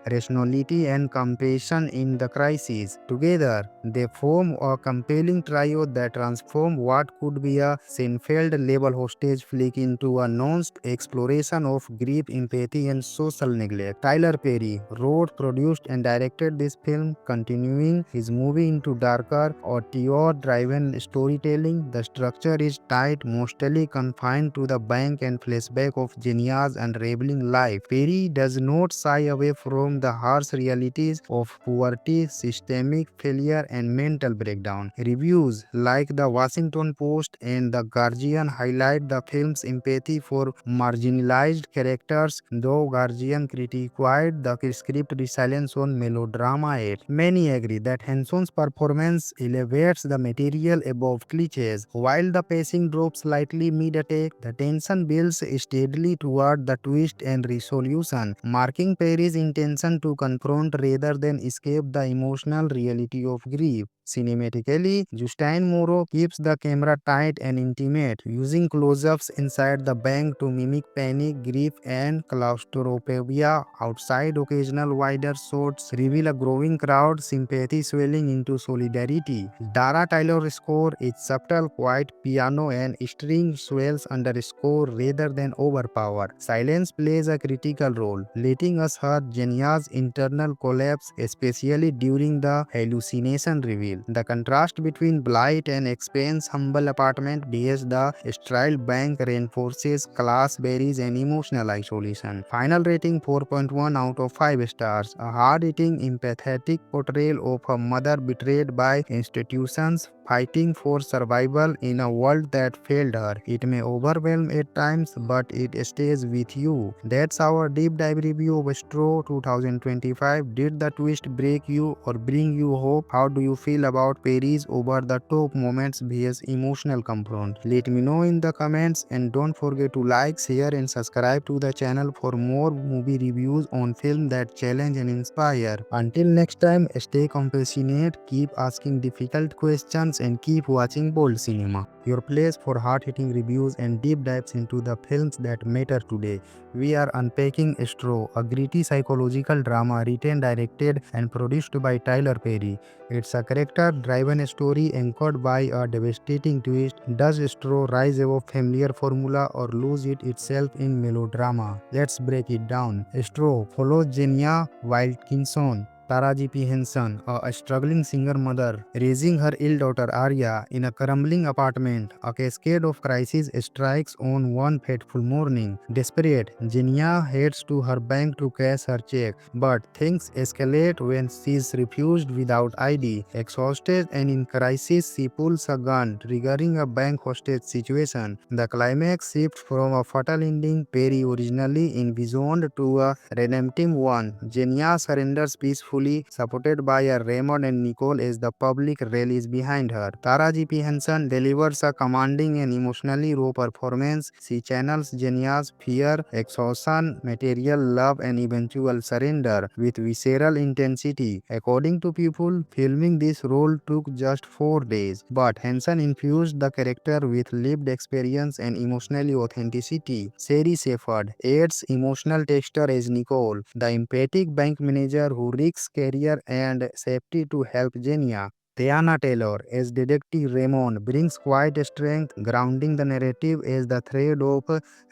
rationality and compassion in the crisis. Together, they form a compelling trio that transform what could be a Seinfeld-level hostage flick into a nuanced exploration of grief, empathy, and social neglect. Tyler Perry wrote, produced, and directed this film, continuing his movie into darker, auteur-driven storytelling. The structure is tight, mostly confined to the bank and flashback of Jenia's unraveling life. Perry does not shy away from the harsh realities of poverty, systemic failure, and mental breakdown. Reviews like the Washington Post and the Guardian highlight the film's empathy for marginalized characters, though Guardian criticized the script resilience on melodrama. Yet many agree that Henson's performance elevates the material above cliches. While the pacing drops slightly mid-attack, the tension builds steadily toward the twist and resolution, marking Perry's intention to confront rather than escape the emotional reality of grief. Cinematically, Justin Moreau keeps the camera tight and intimate, using close-ups inside the bank to mimic panic, grief, and claustrophobia. Outside, occasional wider shots reveal a growing crowd, sympathy swelling into solidarity. Dara Taylor's score is subtle, quiet piano and string swells underscore rather than overpower. Silence plays a critical role, letting us hear Jenia's internal collapse, especially during the hallucination reveal. The contrast between blight and expense humble apartment vs the sterile bank reinforces class barriers and emotional isolation. Final rating 4.1 out of 5 stars. A hard-hitting, empathetic portrayal of a mother betrayed by institutions fighting for survival in a world that failed her. It may overwhelm at times, but it stays with you. That's our deep dive review of Straw 2025. Did the twist break you or bring you hope? How do you feel about Perry's over-the-top moments vs emotional comfort? Let me know in the comments, and don't forget to like, share, and subscribe to the channel for more movie reviews on film that challenge and inspire. Until next time, stay compassionate, keep asking difficult questions, and keep watching Bold Cinema, your place for hard-hitting reviews and deep dives into the films that matter today. We are unpacking Straw, a gritty psychological drama written, directed, and produced by Tyler Perry. It's a character-driven story anchored by a devastating twist. Does Straw rise above familiar formula or lose it itself in melodrama? Let's break it down. Straw follows Jenia Wilkinson, Taraji P. Henson, a struggling single mother, raising her ill daughter Arya in a crumbling apartment. A cascade of crises strikes on one fateful morning. Desperate, Jenia heads to her bank to cash her check, but things escalate when she is refused without ID. Exhausted and in crisis, she pulls a gun, triggering a bank hostage situation. The climax shifts from a fatal ending Perry originally envisioned to a redemptive one. Jenia surrenders peacefully, supported by a Raymond and Nicole as the public rallies behind her. Taraji P. Henson delivers a commanding and emotionally raw performance. She channels Jenia's fear, exhaustion, material love, and eventual surrender with visceral intensity. According to people, filming this role took just 4 days, but Henson infused the character with lived experience and emotional authenticity. Sherry Shepherd adds emotional texture as Nicole, the empathic bank manager who risks career and safety to help Jenia. Tiana Taylor as Detective Raymond brings quiet strength, grounding the narrative as the thread of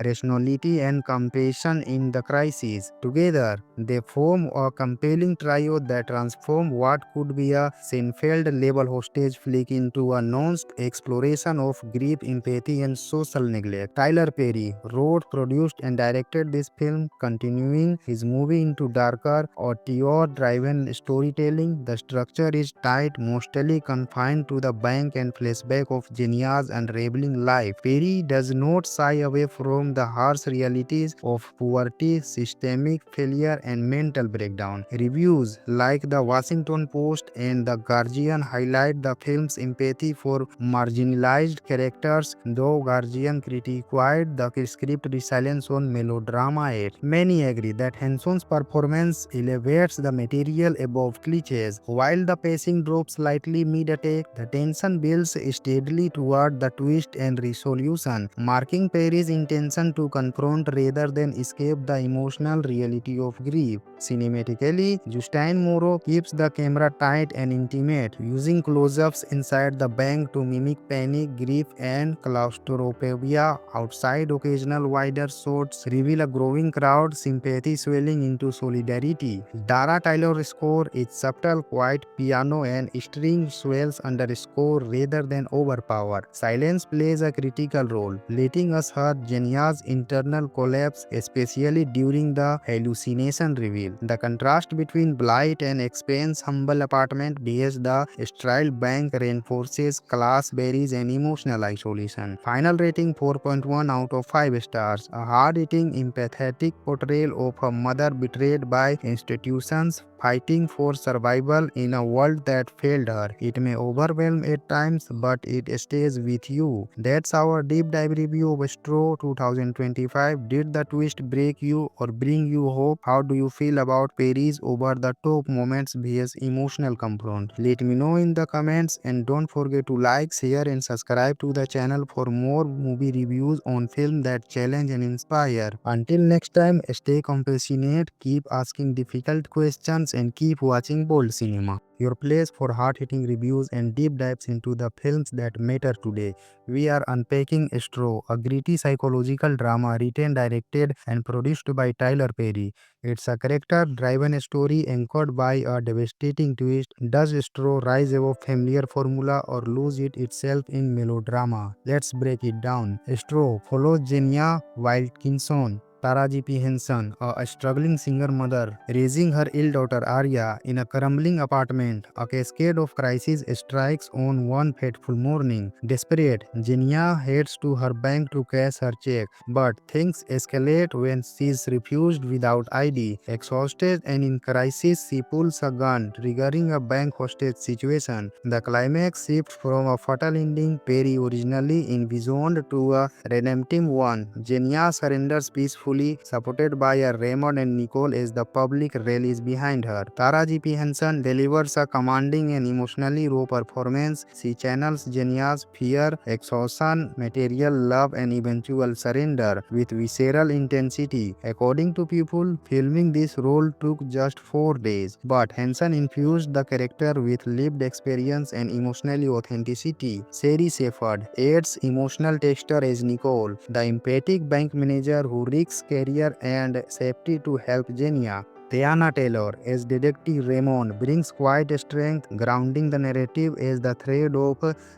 rationality and compassion in the crisis. Together, they form a compelling trio that transform what could be a Seinfeld level hostage flick into a nuanced exploration of grief, empathy, and social neglect. Tyler Perry wrote, produced, and directed this film, continuing his movie into darker, auteur-driven storytelling. The structure is tight, mostly confined to the bank and flashback of Genia's unraveling life. Perry does not shy away from the harsh realities of poverty, systemic failure, and mental breakdown. Reviews like the Washington Post and the Guardian highlight the film's empathy for marginalized characters, though Guardian criticized the script resilience on melodrama. Many agree that Henson's performance elevates the material above cliches. While the pacing drops slightly mid-attack, the tension builds steadily toward the twist and resolution, marking Perry's intention to confront rather than escape the emotional reality of grief. Cinematically, Justin Moreau keeps the camera tight and intimate, using close-ups inside the bank to mimic panic, grief, and claustrophobia. Outside, occasional wider shots reveal a growing crowd, sympathy swelling into solidarity. Dara Taylor's score is subtle, quiet piano and string swells under score rather than overpower. Silence plays a critical role, letting us hear Genia's internal collapse, especially during the hallucination reveal. The contrast between blight and expense, humble apartment vs the sterile bank reinforces class barriers and emotional isolation. Final rating 4.1 out of 5 stars. A hard-hitting, empathetic portrayal of a mother betrayed by institutions fighting for survival in a world that failed her. It may overwhelm at times, but it stays with you. That's our deep dive review of Straw 2025. Did the twist break you or bring you hope? How do you feel about Perry's over the top moments vs emotional confront? Let me know in the comments, and don't forget to like, share, and subscribe to the channel for more movie reviews on film that challenge and inspire. Until next time, stay compassionate, keep asking difficult questions, and keep watching Bold Cinema, your place for hard-hitting reviews and deep dives into the films that matter today. We are unpacking Straw, a gritty psychological drama written, directed, and produced by Tyler Perry. It's a character-driven story anchored by a devastating twist. Does Straw rise above familiar formula or lose it itself in melodrama? Let's break it down. Straw follows Jenya Wilkinson, Taraji P. Henson, a struggling single mother, raising her ill daughter Arya in a crumbling apartment. A cascade of crises strikes on one fateful morning. Desperate, Jenya heads to her bank to cash her check, but things escalate when she is refused without ID. Exhausted and in crisis, she pulls a gun, triggering a bank hostage situation. The climax shifts from a fatal ending Perry originally envisioned to a redemptive one. Jenya surrenders peacefully, supported by Raymond and Nicole as the public rallies behind her. Taraji P. Henson delivers a commanding and emotionally raw performance. She channels Jenya's fear, exhaustion, material love, and eventual surrender with visceral intensity. According to people, filming this role took just 4 days, but Henson infused the character with lived experience and emotional authenticity. Sherry Shepherd adds emotional texture as Nicole, the empathic bank manager who risks career and safety to help Jenya. Tiana Taylor as Detective Raymond brings quiet strength, grounding the narrative as the thread of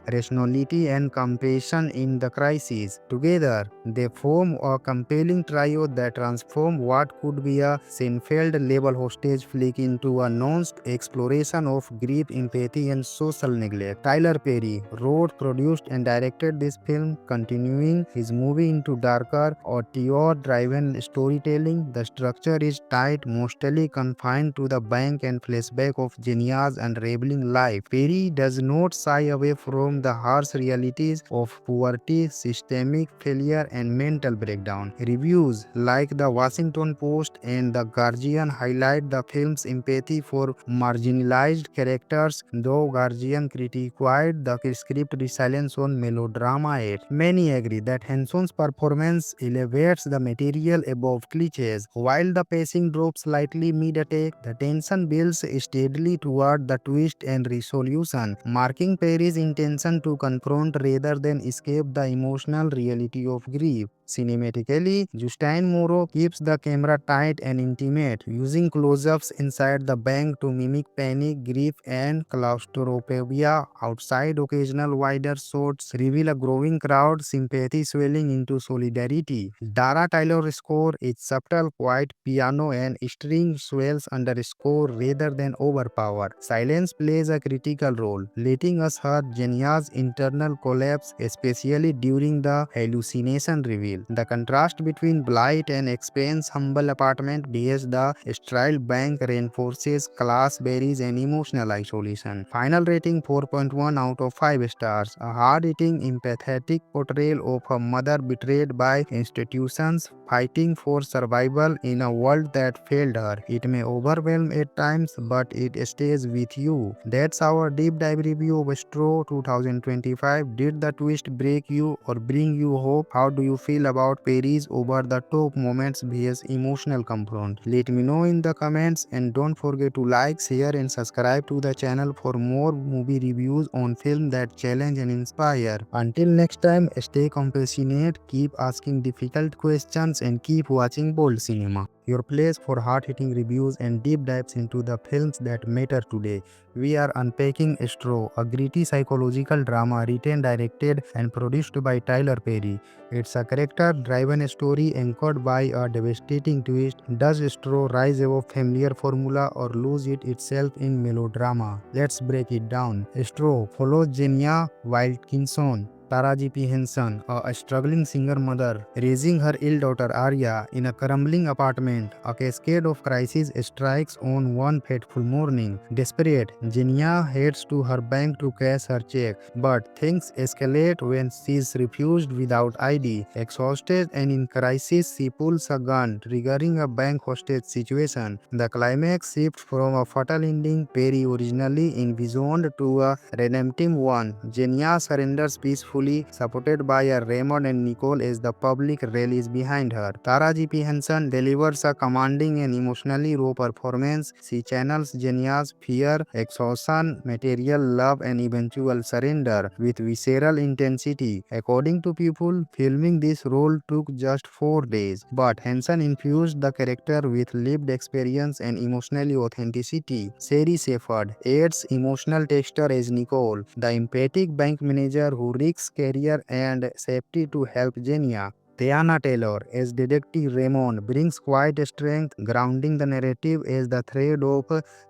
rationality and compassion in the crisis. Together, they form a compelling trio that transform what could be a Seinfeld-level hostage flick into a nuanced exploration of grief, empathy, and social neglect. Tyler Perry wrote, produced, and directed this film, continuing his movie into darker, auteur-driven storytelling. The structure is tight, mostly confined to the bank and flashback of Genia's unraveling life. Perry does not shy away from the harsh realities of poverty, systemic failure, and mental breakdown. Reviews like the Washington Post and the Guardian highlight the film's empathy for marginalized characters, though Guardian criticized the script resilience on melodrama. Many agree that Henson's performance elevates the material above cliches, while the pacing drops slightly slightly mid-attack, the tension builds steadily toward the twist and resolution, marking Perry's intention to confront rather than escape the emotional reality of grief. Cinematically, Justin Moreau keeps the camera tight and intimate, using close-ups inside the bank to mimic panic, grief, and claustrophobia. Outside, occasional wider shots reveal a growing crowd, sympathy swelling into solidarity. Dara Taylor's score is subtle, quiet piano and string swells underscore rather than overpower. Silence plays a critical role, letting us hear Jenya's internal collapse, especially during the hallucination reveal. The contrast between Blight and Expense's humble apartment vs the styled bank reinforces class barriers and emotional isolation. Final rating 4.1 out of 5 stars. A hard-hitting, empathetic portrayal of a mother betrayed by institutions fighting for survival in a world that failed her. It may overwhelm at times, but it stays with you. That's our deep dive review of Straw 2025. Did the twist break you or bring you hope? How do you feel about Perry's over-the-top moments vs emotional confront? Let me know in the comments, and don't forget to like, share and subscribe to the channel for more movie reviews on film that challenge and inspire. Until next time, stay compassionate, keep asking difficult questions and keep watching bold cinema, your place for hard-hitting reviews and deep dives into the films that matter today. We are unpacking Straw, a gritty psychological drama written, directed, and produced by Tyler Perry. It's a character-driven story anchored by a devastating twist. Does Straw rise above familiar formula or lose it itself in melodrama? Let's break it down. Straw follows Jenya Wilkinson, Taraji P. Henson, a struggling single mother, raising her ill daughter Arya in a crumbling apartment. A cascade of crises strikes on one fateful morning. Desperate, Jenya heads to her bank to cash her check, but things escalate when she is refused without ID. Exhausted and in crisis, she pulls a gun, triggering a bank hostage situation. The climax shifts from a fatal ending Perry originally envisioned to a redemptive one. Jenya surrenders peacefully, supported by her Raymond and Nicole as the public rallies behind her. Taraji P. Henson delivers a commanding and emotionally raw performance. She channels Jenya's fear, exhaustion, material love, and eventual surrender with visceral intensity. According to people, filming this role took just 4 days, but Henson infused the character with lived experience and emotional authenticity. Sherry Shepherd adds emotional texture as Nicole, the empathic bank manager who risks career and safety to help Jenya. Tiana Taylor as Detective Raymond brings quiet strength, grounding the narrative as the thread of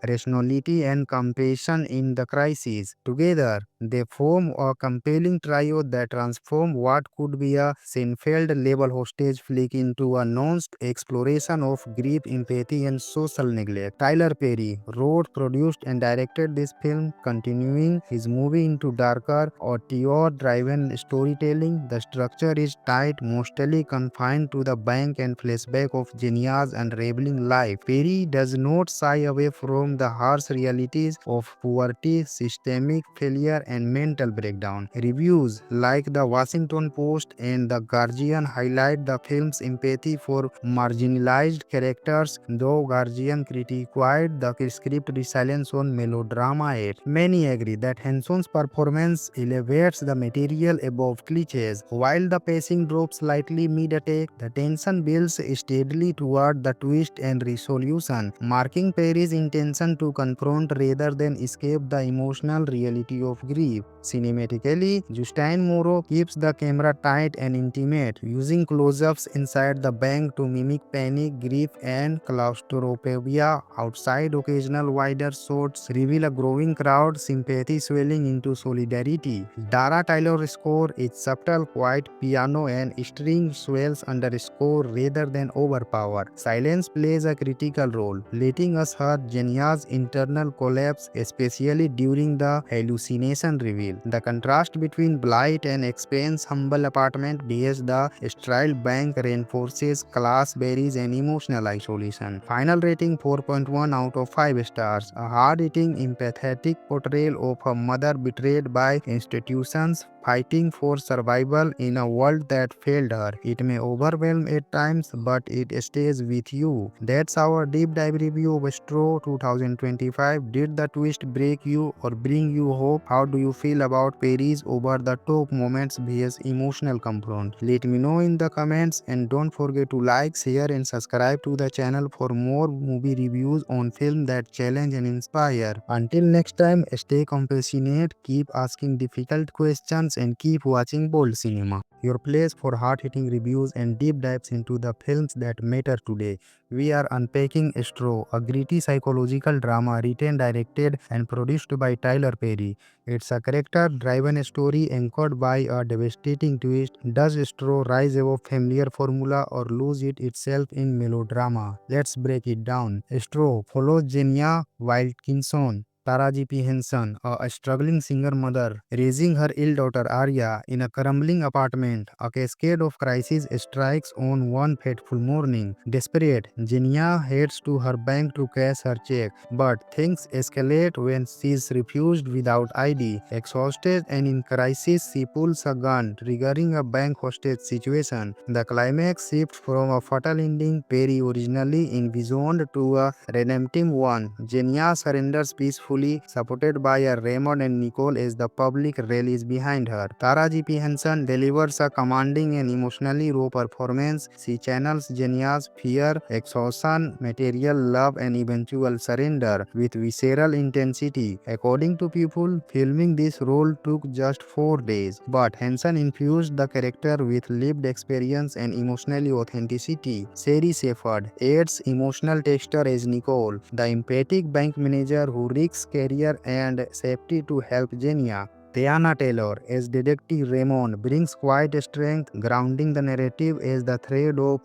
rationality and compassion in the crisis. Together, they form a compelling trio that transform what could be a Seinfeld-level hostage flick into a nuanced exploration of grief, empathy, and social neglect. Tyler Perry wrote, produced, and directed this film, continuing his movie into darker, auteur-driven storytelling. The structure is tight, mostly confined to the bank and flashback of Jenya's unraveling life. Perry does not shy away from the harsh realities of poverty, systemic failure, and mental breakdown. Reviews like the Washington Post and the Guardian highlight the film's empathy for marginalized characters, though Guardian criticized the script resilience on melodrama. Yet many agree that Henson's performance elevates the material above cliches. While the pacing drops slightly mid-attack, the tension builds steadily toward the twist and resolution, marking Perry's intention to confront rather than escape the emotional reality of grief. Cinematically, Justin Moreau keeps the camera tight and intimate, using close-ups inside the bank to mimic panic, grief, and claustrophobia. Outside, occasional wider shots reveal a growing crowd, sympathy swelling into solidarity. Dara Taylor's score is subtle, quiet piano and string swells underscore rather than overpower. Silence plays a critical role, letting us hear Jenya's internal collapse, especially during the hallucination reveal. The contrast between Blight and Expense's humble apartment vs the styled bank reinforces class barriers and emotional isolation. Final rating 4.1 out of 5 stars. A hard-hitting, empathetic portrayal of a mother betrayed by institutions fighting for survival in a world that failed her. her. It may overwhelm at times, but it stays with you. That's our deep dive review of Straw 2025. Did the twist break you or bring you hope? How do you feel about Perry's over the top moments vs emotional confront? Let me know in the comments, and don't forget to like, share and subscribe to the channel for more movie reviews on film that challenge and inspire. Until next time, stay compassionate, keep asking difficult questions and keep watching bold cinema. Your place for hard-hitting reviews and deep dives into the films that matter today. We are unpacking Straw, a gritty psychological drama written, directed and produced by Tyler Perry. It's a character-driven story anchored by a devastating twist. Does Straw rise above familiar formula or lose it itself in melodrama? Let's break it down. Straw follows Jenya Wilkinson, Taraji P. Henson, a struggling single mother, raising her ill daughter Arya in a crumbling apartment. A cascade of crises strikes on one fateful morning. Desperate, Jenya heads to her bank to cash her check, but things escalate when she is refused without ID. Exhausted and in crisis, she pulls a gun, triggering a bank hostage situation. The climax shifts from a fatal ending Perry originally envisioned to a redemptive one. Jenya surrenders peacefully, supported by Raymond and Nicole as the public rallies behind her. Taraji P. Henson delivers a commanding and emotionally raw performance. She channels Jenya's fear, exhaustion, material love and eventual surrender with visceral intensity. According to people, filming this role took just 4 days, but Henson infused the character with lived experience and emotional authenticity. Sherry Shepherd adds emotional texture as Nicole, the empathic bank manager who risks career and safety to help Jenya. Tiana Taylor as Detective Raymond brings quiet strength, grounding the narrative as the thread of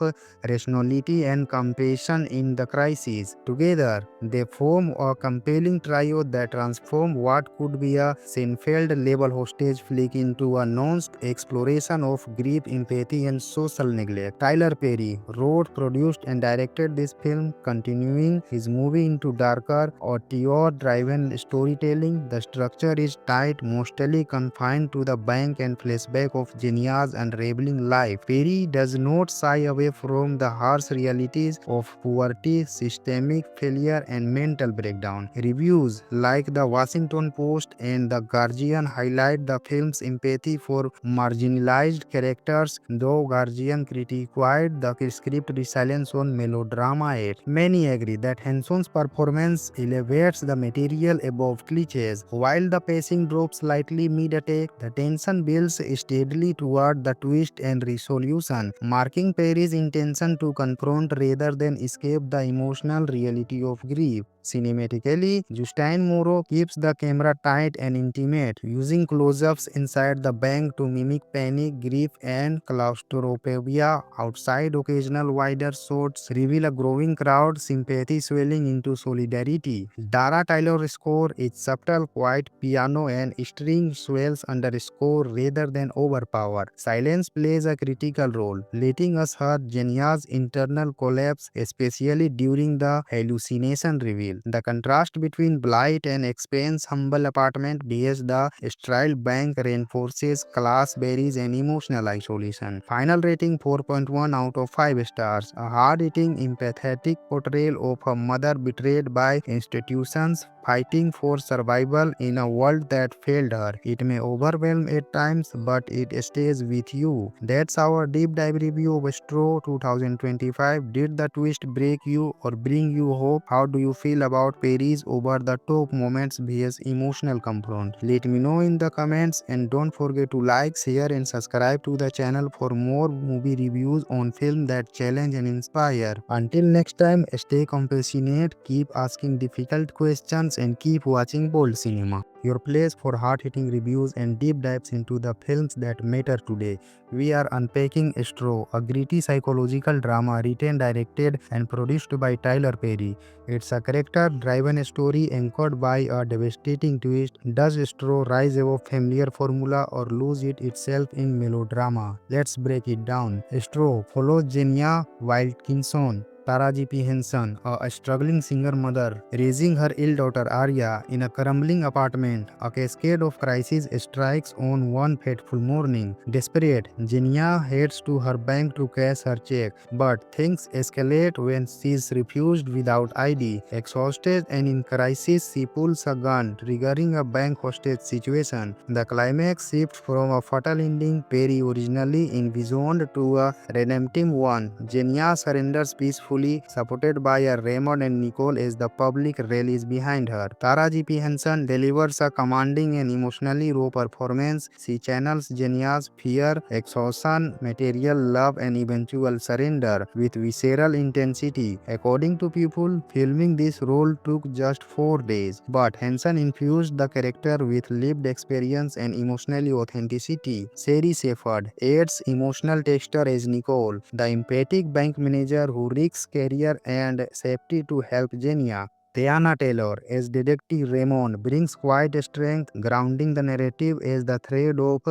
rationality and compassion in the crisis. Together, they form a compelling trio that transform what could be a Seinfeld-level hostage flick into a nuanced exploration of grief, empathy, and social neglect. Tyler Perry wrote, produced, and directed this film, continuing his movie into darker, auteur-driven storytelling. The structure is tight, mostly confined to the bank and flashback of Jenya's unraveling life. Perry does not shy away from the harsh realities of poverty, systemic failure, and mental breakdown. Reviews like the Washington Post and The Guardian highlight the film's empathy for marginalized characters, though Guardian criticized the script resilience on melodrama yet. Many agree that Henson's performance elevates the material above cliches. While the pacing drops slightly mid-attack, the tension builds steadily toward the twist and resolution, marking Perry's intention to confront rather than escape the emotional reality of grief. Cinematically, Justin Moreau keeps the camera tight and intimate, using close-ups inside the bank to mimic panic, grief, and claustrophobia. Outside, occasional wider shots reveal a growing crowd, sympathy swelling into solidarity. Dara Taylor's score is subtle, quiet piano and string swells underscore rather than overpower. Silence plays a critical role, letting us hear Jenya's internal collapse, especially during the hallucination reveal. The contrast between blight and expense humble apartment vs the styled bank reinforces class barriers and emotional isolation. Final rating 4.1 out of 5 stars. A hard-hitting, empathetic portrayal of a mother betrayed by institutions fighting for survival in a world that failed her. It may overwhelm at times, but it stays with you. That's our deep dive review of Straw 2025. Did the twist break you or bring you hope? How do you feel about Perry's over-the-top moments vs emotional confront? Let me know in the comments, and don't forget to like, share and subscribe to the channel for more movie reviews on film that challenge and inspire. Until next time, stay compassionate, keep asking difficult questions and keep watching bold cinema. Your place for hard-hitting reviews and deep dives into the films that matter today. We are unpacking Straw, a gritty psychological drama written, directed and produced by Tyler Perry. It's a character-driven story anchored by a devastating twist. Does Straw rise above familiar formula or lose it itself in melodrama? Let's break it down. Straw follows Jenya Wilkinson, Taraji P. Henson, a struggling single mother, raising her ill daughter Arya in a crumbling apartment. A cascade of crises strikes on one fateful morning. Desperate, Jenia heads to her bank to cash her check, but things escalate when she is refused without ID. Exhausted and in crisis, she pulls a gun, triggering a bank hostage situation. The climax shifts from a fatal ending Perry originally envisioned to a redemptive one. Jenia surrenders peacefully, supported by her Raymond and Nicole as the public rallies behind her. Taraji P. Henson delivers a commanding and emotionally raw performance. She channels Jenia's fear, exhaustion, material love, and eventual surrender with visceral intensity. According to people, filming this role took just 4 days, but Henson infused the character with lived experience and emotional authenticity. Sherry Shepherd adds emotional texture as Nicole, the empathic bank manager who risks career and safety to help Jenia. Tiana Taylor as Detective Raymond brings quiet strength, grounding the narrative as the thread of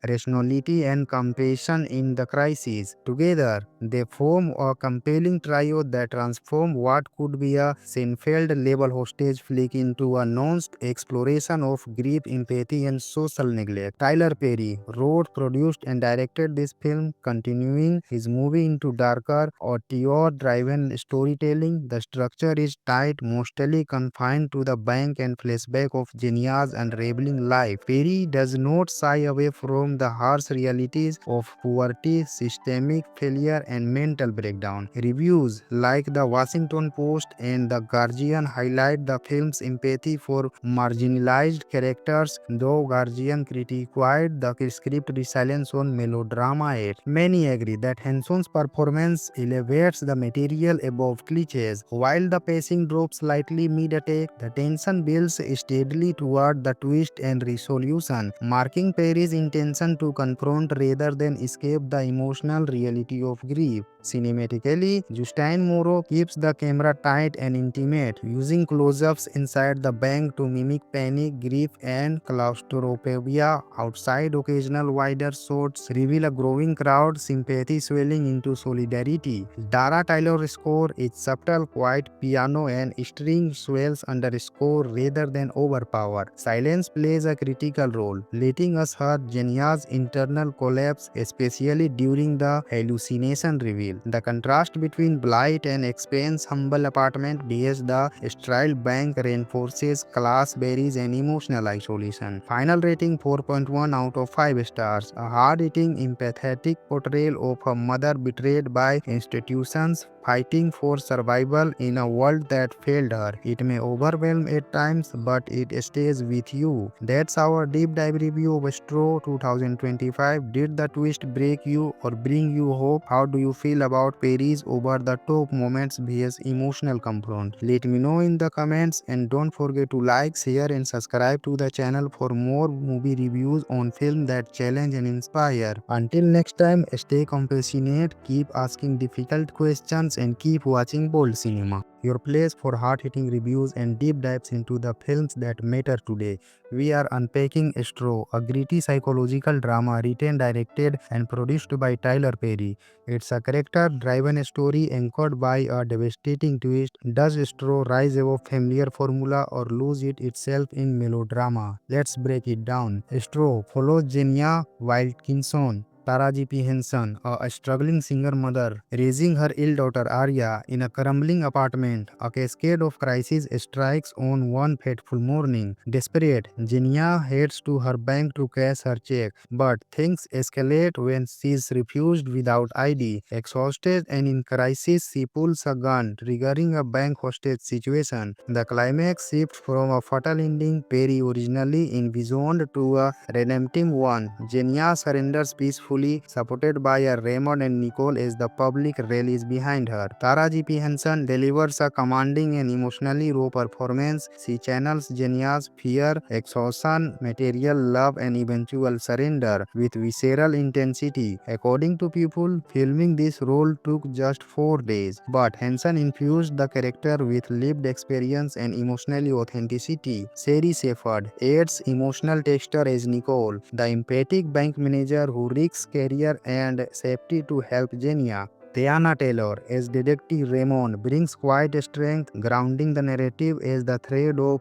rationality and compassion in the crisis. Together, they form a compelling trio that transform what could be a Seinfeld-level hostage flick into a nuanced exploration of grief, empathy, and social neglect. Tyler Perry wrote, produced, and directed this film, continuing his movie into darker, auteur-driven storytelling. The structure is tight, mostly confined to the bank and flashback of Genia's unraveling life. Perry does not shy away from the harsh realities of poverty, systemic failure, and mental breakdown. Reviews like the Washington Post and the Guardian highlight the film's empathy for marginalized characters, though Guardian criticized the script resilience on melodrama. Yet many agree that Henson's performance elevates the material above cliches. While the pacing drops slightly mid-attack, the tension builds steadily toward the twist and resolution, marking Perry's intention to confront rather than escape the emotional reality of grief. Cinematically, Justin Moreau keeps the camera tight and intimate, using close-ups inside the bank to mimic panic, grief, and claustrophobia. Outside, occasional wider shots reveal a growing crowd, sympathy swelling into solidarity. Dara Tyler's score is subtle, quiet piano and string swells underscore rather than overpower. Silence plays a critical role, letting us hear Genia's internal collapse, especially during the hallucination reveal. The contrast between blight and expense humble apartment vs the sterile bank reinforces class barriers and emotional isolation. Final rating 4.1 out of 5 stars. A hard-hitting, empathetic portrayal of a mother betrayed by institutions fighting for survival in a world that failed her. It may overwhelm at times, but it stays with you. That's our deep dive review of Straw 2025. Did the twist break you or bring you hope? How do you feel about Perry's over-the-top moments vs emotional confront? Let me know in the comments, and don't forget to like, share, and subscribe to the channel for more movie reviews on film that challenge and inspire. Until next time, stay compassionate, keep asking difficult questions, and keep watching Bold Cinema, your place for hard-hitting reviews and deep dives into the films that matter today. We are unpacking Straw, a gritty psychological drama written, directed, and produced by Tyler Perry. It's a character-driven story anchored by a devastating twist. Does Straw rise above familiar formula or lose it itself in melodrama? Let's break it down. Straw follows Jenia Wilkinson, Taraji P. Henson, a struggling single mother, raising her ill daughter Arya in a crumbling apartment. A cascade of crises strikes on one fateful morning. Desperate, Jenia heads to her bank to cash her check, but things escalate when she is refused without ID. Exhausted and in crisis, she pulls a gun, triggering a bank hostage situation. The climax shifts from a fatal ending Perry originally envisioned to a redemptive one. Jenia surrenders peacefully, supported by her Raymond and Nicole as the public rallies behind her. Taraji P. Henson delivers a commanding and emotionally raw performance. She channels Genia's fear, exhaustion, material love, and eventual surrender with visceral intensity. According to people, filming this role took just 4 days, but Henson infused the character with lived experience and emotional authenticity. Sherry Shepherd adds emotional texture as Nicole, the empathic bank manager who risks career and safety to help Jenia. Tiana Taylor as Detective Raymond brings quiet strength, grounding the narrative as the thread of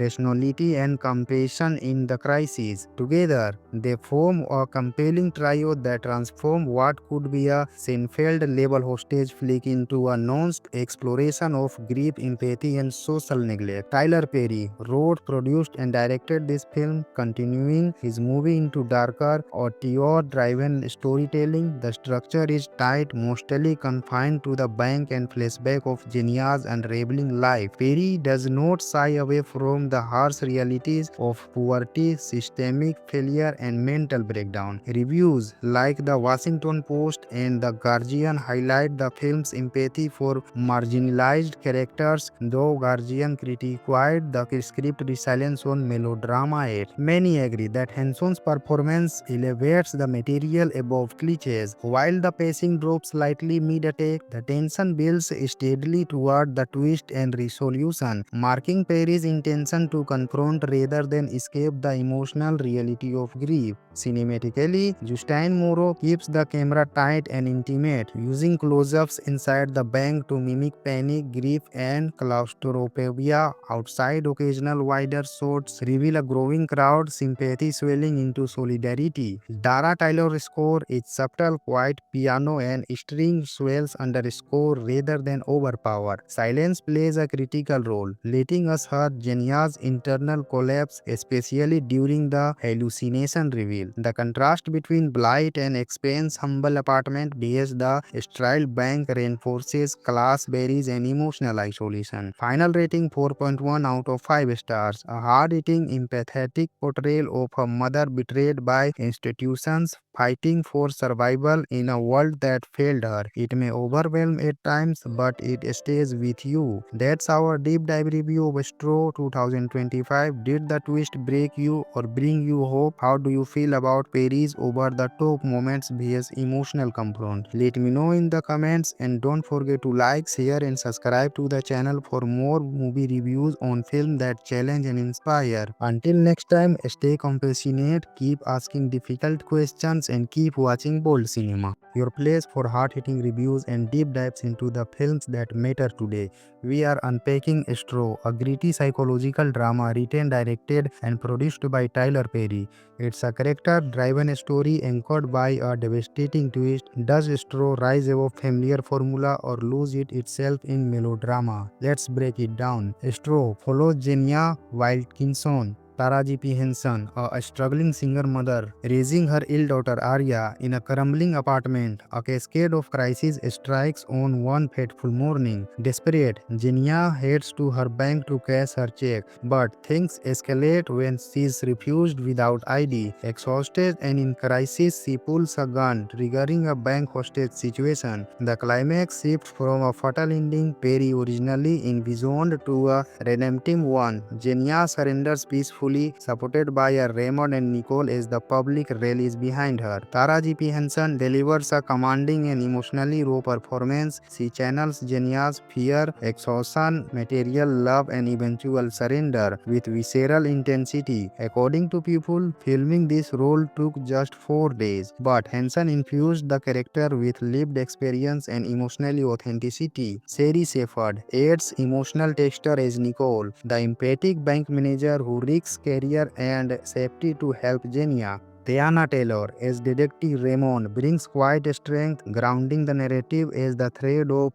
rationality and compassion in the crisis. Together, they form a compelling trio that transform what could be a Seinfeld-level hostage flick into a nuanced exploration of grief, empathy, and social neglect. Tyler Perry wrote, produced, and directed this film, continuing his movie into darker, auteur-driven storytelling. The structure is tight, mostly confined to the bank and flashback of Genia's unraveling life. Perry does not shy away from the harsh realities of poverty, systemic failure, and mental breakdown. Reviews like the Washington Post and The Guardian highlight the film's empathy for marginalized characters, though Guardian criticized the script resilience on melodrama yet. Many agree that Henson's performance elevates the material above cliches. While the pacing drops slightly mid-attack, the tension builds steadily toward the twist and resolution, marking Perry's intention to confront rather than escape the emotional reality of grief. Cinematically, Justin Moreau keeps the camera tight and intimate, using close-ups inside the bank to mimic panic, grief, and claustrophobia outside. Occasional wider shots reveal a growing crowd, sympathy swelling into solidarity. Dara Taylor's score is subtle, quiet piano and string swells under score rather than overpower. Silence plays a critical role, letting us hear Genia's internal collapse, especially during the hallucination reveal. The contrast between Blight and Expense's humble apartment vs the styled bank reinforces class barriers and emotional isolation. Final rating 4.1 out of 5 stars. A hard-hitting, empathetic portrayal of a mother betrayed by institutions fighting for survival in a world that failed her. It may overwhelm at times, but it stays with you. That's our deep dive review of Straw 2025. Did the twist break you or bring you hope? How do you feel about Perry's over-the-top moments vs emotional comfort? Let me know in the comments, and don't forget to like, share, and subscribe to the channel for more movie reviews on film that challenge and inspire. Until next time, stay compassionate, keep asking difficult questions, and keep watching Bold Cinema, your place for hard-hitting reviews and deep dives into the films that matter today. We are unpacking Straw, a gritty psychological drama written, directed, and produced by Tyler Perry. It's a character-driven story anchored by a devastating twist. Does Straw rise above familiar formula or lose it itself in melodrama? Let's break it down. Straw follows Genia Wilkinson, Taraji P. Henson, a struggling single mother, raising her ill daughter Arya in a crumbling apartment. A cascade of crises strikes on one fateful morning. Desperate, Genia heads to her bank to cash her check, but things escalate when she is refused without ID. Exhausted and in crisis, she pulls a gun, triggering a bank hostage situation. The climax shifts from a fatal ending Perry originally envisioned to a redemptive one. Genia surrenders peacefully, supported by her Raymond and Nicole as the public rallies behind her. Taraji P. Henson delivers a commanding and emotionally raw performance. She channels Genia's fear, exhaustion, material love, and eventual surrender with visceral intensity. According to people, filming this role took just 4 days, but Henson infused the character with lived experience and emotional authenticity. Sherry Shepherd adds emotional texture as Nicole, the empathic bank manager who risks career and safety to help Genia. Tiana Taylor as Detective Raymond brings quiet strength, grounding the narrative as the thread of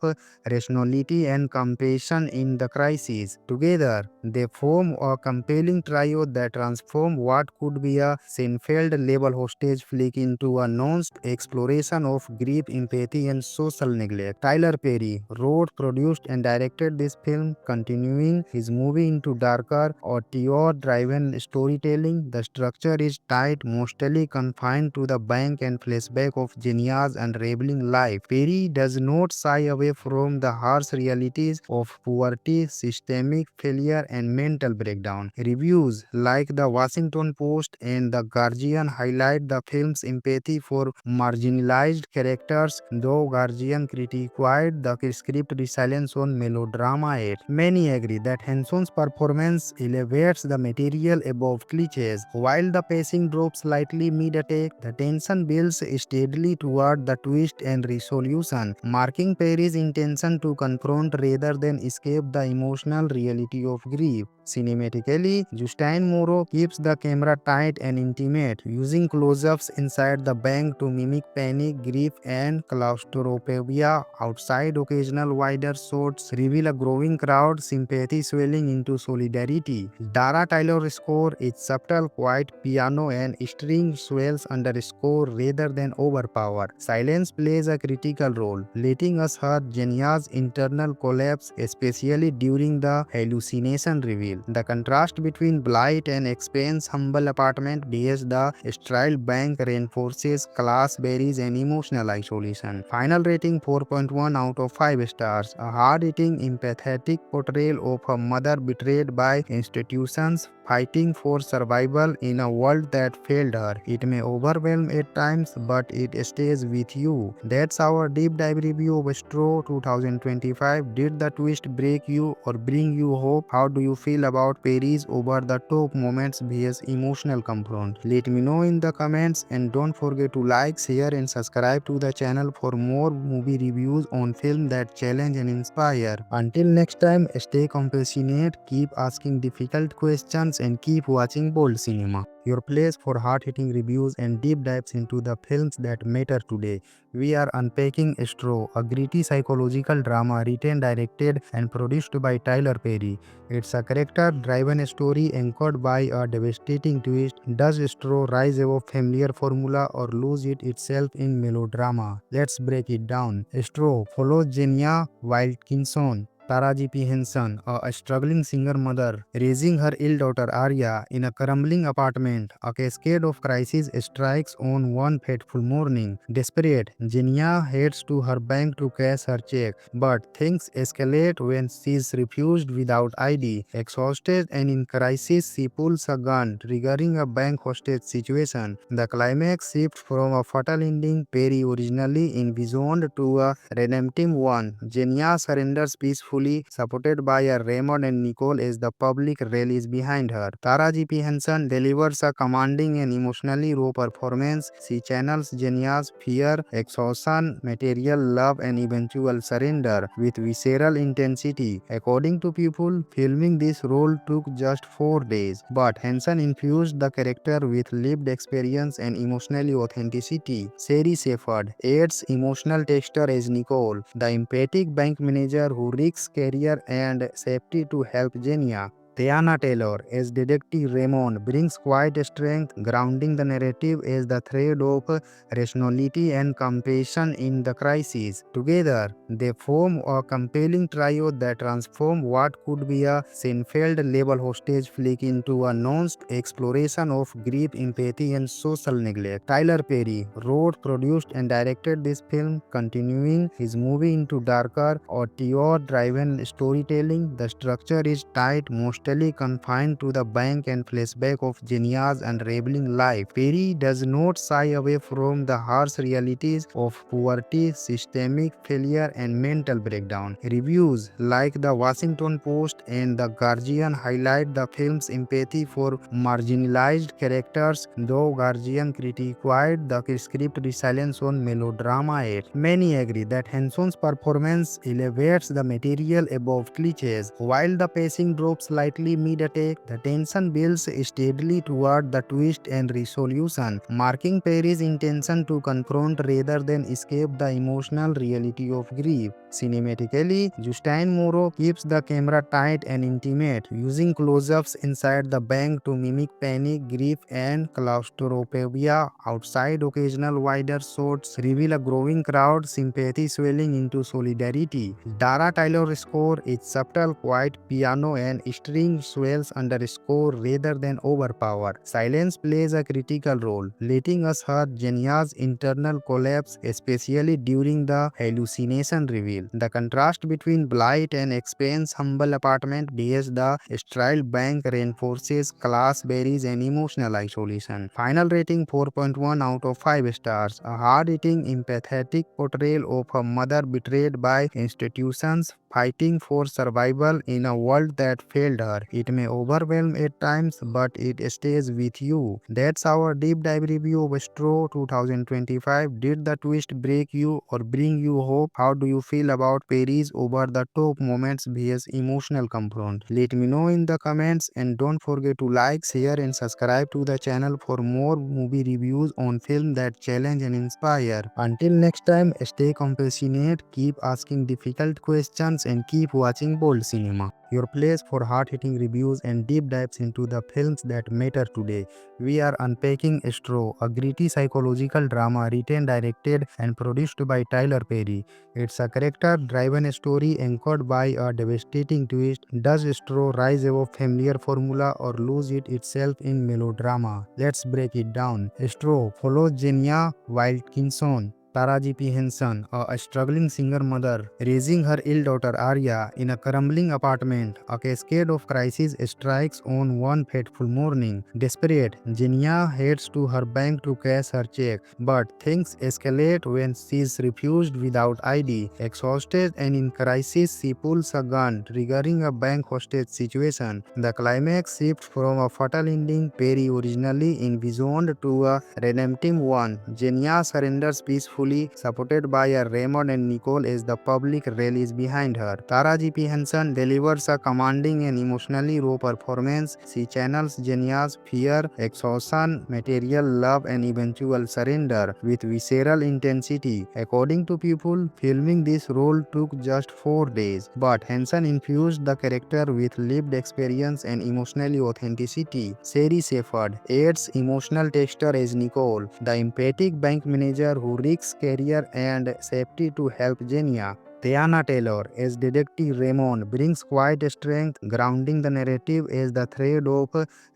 rationality and compassion in the crisis. Together, they form a compelling trio that transform what could be a Seinfeld-level hostage flick into a nuanced exploration of grief, empathy, and social neglect. Tyler Perry wrote, produced, and directed this film, continuing his movie into darker, auteur-driven storytelling. The structure is tight, mostly confined to the bank and flashback of Genia's unraveling life. Perry does not shy away from the harsh realities of poverty, systemic failure, and mental breakdown. Reviews like the Washington Post and The Guardian highlight the film's empathy for marginalized characters, though Guardian criticized the script resilience on melodrama yet. Many agree that Henson's performance elevates the material above cliches. While the pacing drops slightly slightly mid-attack, the tension builds steadily toward the twist and resolution, marking Perry's intention to confront rather than escape the emotional reality of grief. Cinematically, Justin Moreau keeps the camera tight and intimate, using close-ups inside the bank to mimic panic, grief, and claustrophobia. Outside, occasional wider shots reveal a growing crowd, sympathy swelling into solidarity. Dara Taylor's score is subtle, quiet piano and string swells underscore rather than overpower. Silence plays a critical role, letting us hear Jenya's internal collapse, especially during the hallucination reveal. The contrast between Blight and Expense's humble apartment vs the sterile bank reinforces class barriers and emotional isolation. Final rating 4.1 out of 5 stars. A hard-hitting, empathetic portrayal of a mother betrayed by institutions fighting for survival in a world that failed her. It may overwhelm at times, but it stays with you. That's our deep dive review of Straw 2025. Did the twist break you or bring you hope? How do you feel about Perry's over-the-top moments vs emotional confront? Let me know in the comments, and don't forget to like, share and subscribe to the channel for more movie reviews on film that challenge and inspire. Until next time, stay compassionate, keep asking difficult questions and keep watching bold cinema, your place for hard-hitting reviews and deep dives into the films that matter today. We are unpacking Straw, a gritty psychological drama written, directed and produced by Tyler Perry. It's a character-driven story anchored by a devastating twist. Does Straw rise above familiar formula or lose it itself in melodrama? Let's break it down. Straw follows Jenya Wilkinson, Taraji P. Henson, a struggling single mother, raising her ill daughter Arya in a crumbling apartment. A cascade of crises strikes on one fateful morning. Desperate, Jenya heads to her bank to cash her check, but things escalate when she is refused without ID. Exhausted and in crisis, she pulls a gun, triggering a bank hostage situation. The climax shifts from a fatal ending Perry originally envisioned to a redemptive one. Jenya surrenders peacefully, supported by a Raymond and Nicole as the public rallies behind her. Taraji P. Henson delivers a commanding and emotionally raw performance. She channels Jenya's fear, exhaustion, material love and eventual surrender with visceral intensity. According to people, filming this role took just 4 days, but Henson infused the character with lived experience and emotional authenticity. Sherry Shepherd adds emotional texture as Nicole, the empathic bank manager who risks career and safety to help Jenya. Tiana Taylor as Detective Raymond brings quiet strength, grounding the narrative as the thread of rationality and compassion in the crisis. Together, they form a compelling trio that transform what could be a Seinfeld-level hostage flick into a nuanced exploration of grief, empathy, and social neglect. Tyler Perry wrote, produced, and directed this film, continuing his movie into darker, auteur-driven storytelling. The structure is tight, mostly confined to the bank and flashback of Jenya's unraveling life. Perry does not shy away from the harsh realities of poverty, systemic failure, and mental breakdown. Reviews like the Washington Post and the Guardian highlight the film's empathy for marginalized characters, though Guardian criticized the script resilience on melodrama. Many agree that Henson's performance elevates the material above cliches, while the pacing drops slightly mid-attack. The tension builds steadily toward the twist and resolution, marking Perry's intention to confront rather than escape the emotional reality of grief. Cinematically, Justin Moreau keeps the camera tight and intimate, using close-ups inside the bank to mimic panic, grief, and claustrophobia. Outside, occasional wider shots reveal a growing crowd, sympathy swelling into solidarity. Dara Taylor's score is subtle, quiet piano and string swells underscore rather than overpower. Silence plays a critical role, letting us hear Jenya's internal collapse, especially during the hallucination reveal. The contrast between Blight and Expense's humble apartment vs the sterile bank reinforces class barriers and emotional isolation. Final rating 4.1 out of 5 stars. A hard-hitting, empathetic portrayal of a mother betrayed by institutions fighting for survival in a world that failed her. It may overwhelm at times, but it stays with you. That's our deep dive review of Straw 2025. Did the twist break you or bring you hope? How do you feel about Perry's over the top moments vs emotional confront? Let me know in the comments, and don't forget to like, share and subscribe to the channel for more movie reviews on film that challenge and inspire. Until next time, stay compassionate, keep asking difficult questions and keep watching bold cinema. Your place for hard-hitting reviews and deep dives into the films that matter today. We are unpacking Straw, a gritty psychological drama written, directed and produced by Tyler Perry. It's a character-driven story anchored by a devastating twist. Does Straw rise above familiar formula or lose it itself in melodrama? Let's break it down. Straw follows Jenya Wilkinson, Taraji P. Henson, a struggling single mother, raising her ill daughter Arya in a crumbling apartment. A cascade of crises strikes on one fateful morning. Desperate, Jenya heads to her bank to cash her check, but things escalate when she is refused without ID. Exhausted and in crisis, she pulls a gun, triggering a bank hostage situation. The climax shifts from a fatal ending Perry originally envisioned to a redemptive one. Jenya surrenders peacefully, supported by Raymond and Nicole as the public rallies behind her. Taraji P. Henson delivers a commanding and emotionally raw performance. She channels Jenya's fear, exhaustion, material love and eventual surrender with visceral intensity. According to people, filming this role took just 4 days, but Henson infused the character with lived experience and emotional authenticity. Sherry Shepherd adds emotional texture as Nicole, the empathic bank manager who risks career and safety to help Jenya. Tiana Taylor as Detective Raymond brings quiet strength, grounding the narrative as the thread of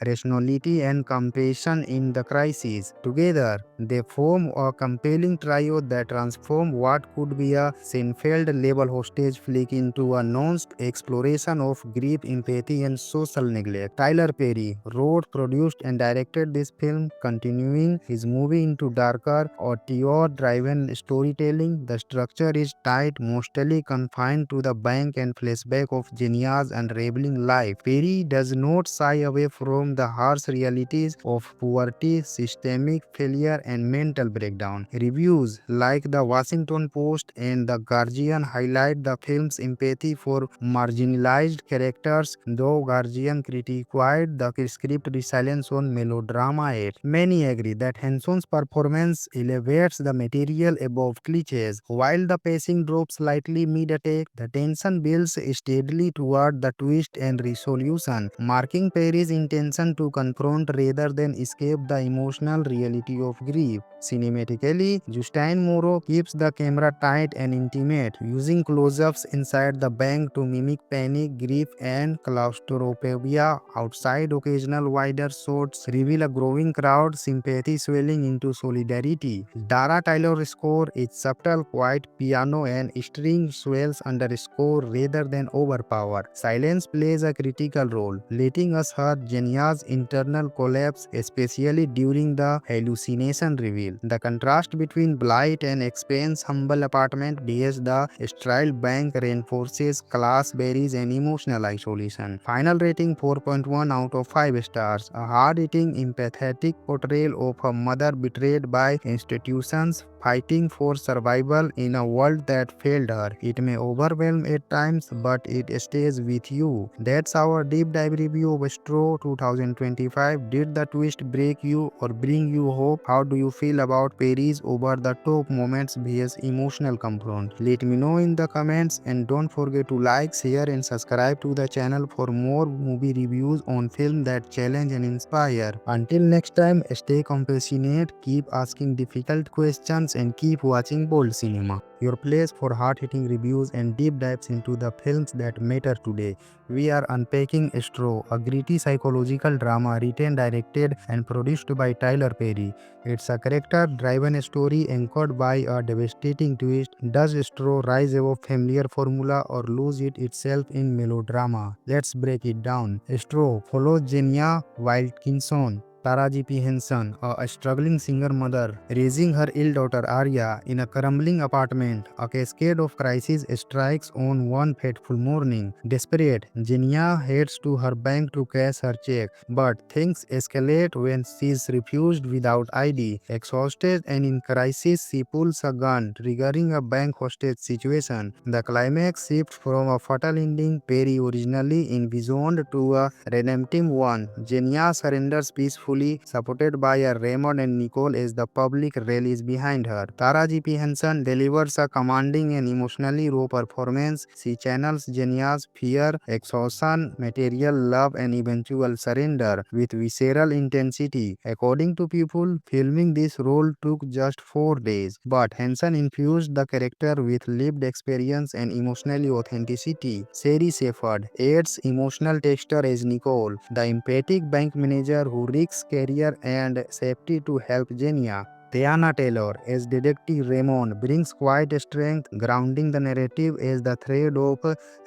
rationality and compassion in the crisis. Together, they form a compelling trio that transform what could be a Seinfeld-level hostage flick into a nuanced exploration of grief, empathy, and social neglect. Tyler Perry wrote, produced, and directed this film, continuing his movie into darker, auteur-driven storytelling. The structure is tight, mostly confined to the bank and flashback of Jenya's unraveling life. Perry does not shy away from the harsh realities of poverty, systemic failure, and mental breakdown. Reviews like the Washington Post and the Guardian highlight the film's empathy for marginalized characters, though Guardian criticized the script resilience on melodrama yet. Many agree that Henson's performance elevates the material above cliches. While the pacing drops slightly mid-attack, the tension builds steadily toward the twist and resolution, marking Perry's intention to confront rather than escape the emotional reality of grief. Cinematically, Justin Moreau keeps the camera tight and intimate, using close-ups inside the bank to mimic panic, grief, and claustrophobia. Outside, occasional wider shots reveal a growing crowd, sympathy swelling into solidarity. Dara Taylor's score is subtle, quiet piano and string swells underscore rather than overpower. Silence plays a critical role, letting us hear Jenya's internal collapse, especially during the hallucination reveal. The contrast between blight and expense humble apartment vs the sterile bank reinforces class barriers and emotional isolation. Final rating 4.1 out of 5 stars. A hard-hitting, empathetic portrayal of a mother betrayed by institutions fighting for survival in a world that failed her. It may overwhelm at times, but it stays with you. That's our deep dive review of Straw 2025. Did the twist break you or bring you hope? How do you feel about Perry's over-the-top moments vs emotional confront? Let me know in the comments, and don't forget to like, share and subscribe to the channel for more movie reviews on film that challenge and inspire. Until next time, stay compassionate, keep asking difficult questions and keep watching bold cinema. Your place for hard-hitting reviews and deep dives into the films that matter today. We are unpacking Straw, a gritty psychological drama written, directed and produced by Tyler Perry. It's a character-driven story anchored by a devastating twist. Does Straw rise above familiar formula or lose it itself in melodrama? Let's break it down. Straw follows Jenya Wilkinson, Taraji P. Henson, a struggling single mother, raising her ill daughter Arya in a crumbling apartment, a cascade of crises strikes on one fateful morning. Desperate, Jenia heads to her bank to cash her check, but things escalate when she is refused without ID. Exhausted and in crisis, she pulls a gun, triggering a bank hostage situation. The climax shifts from a fatal ending Perry originally envisioned to a redemptive one. Jenia surrenders peacefully, supported by her Raymond and Nicole as the public rallies behind her. Taraji P. Henson delivers a commanding and emotionally raw performance. She channels Jenia's fear, exhaustion, material love, and eventual surrender with visceral intensity. According to people, filming this role took just 4 days, but Henson infused the character with lived experience and emotional authenticity. Sherry Shepherd adds emotional texture as Nicole, the empathic bank manager who risks career and safety to help Jenia. Tiana Taylor as Detective Raymond brings quiet strength, grounding the narrative as the thread of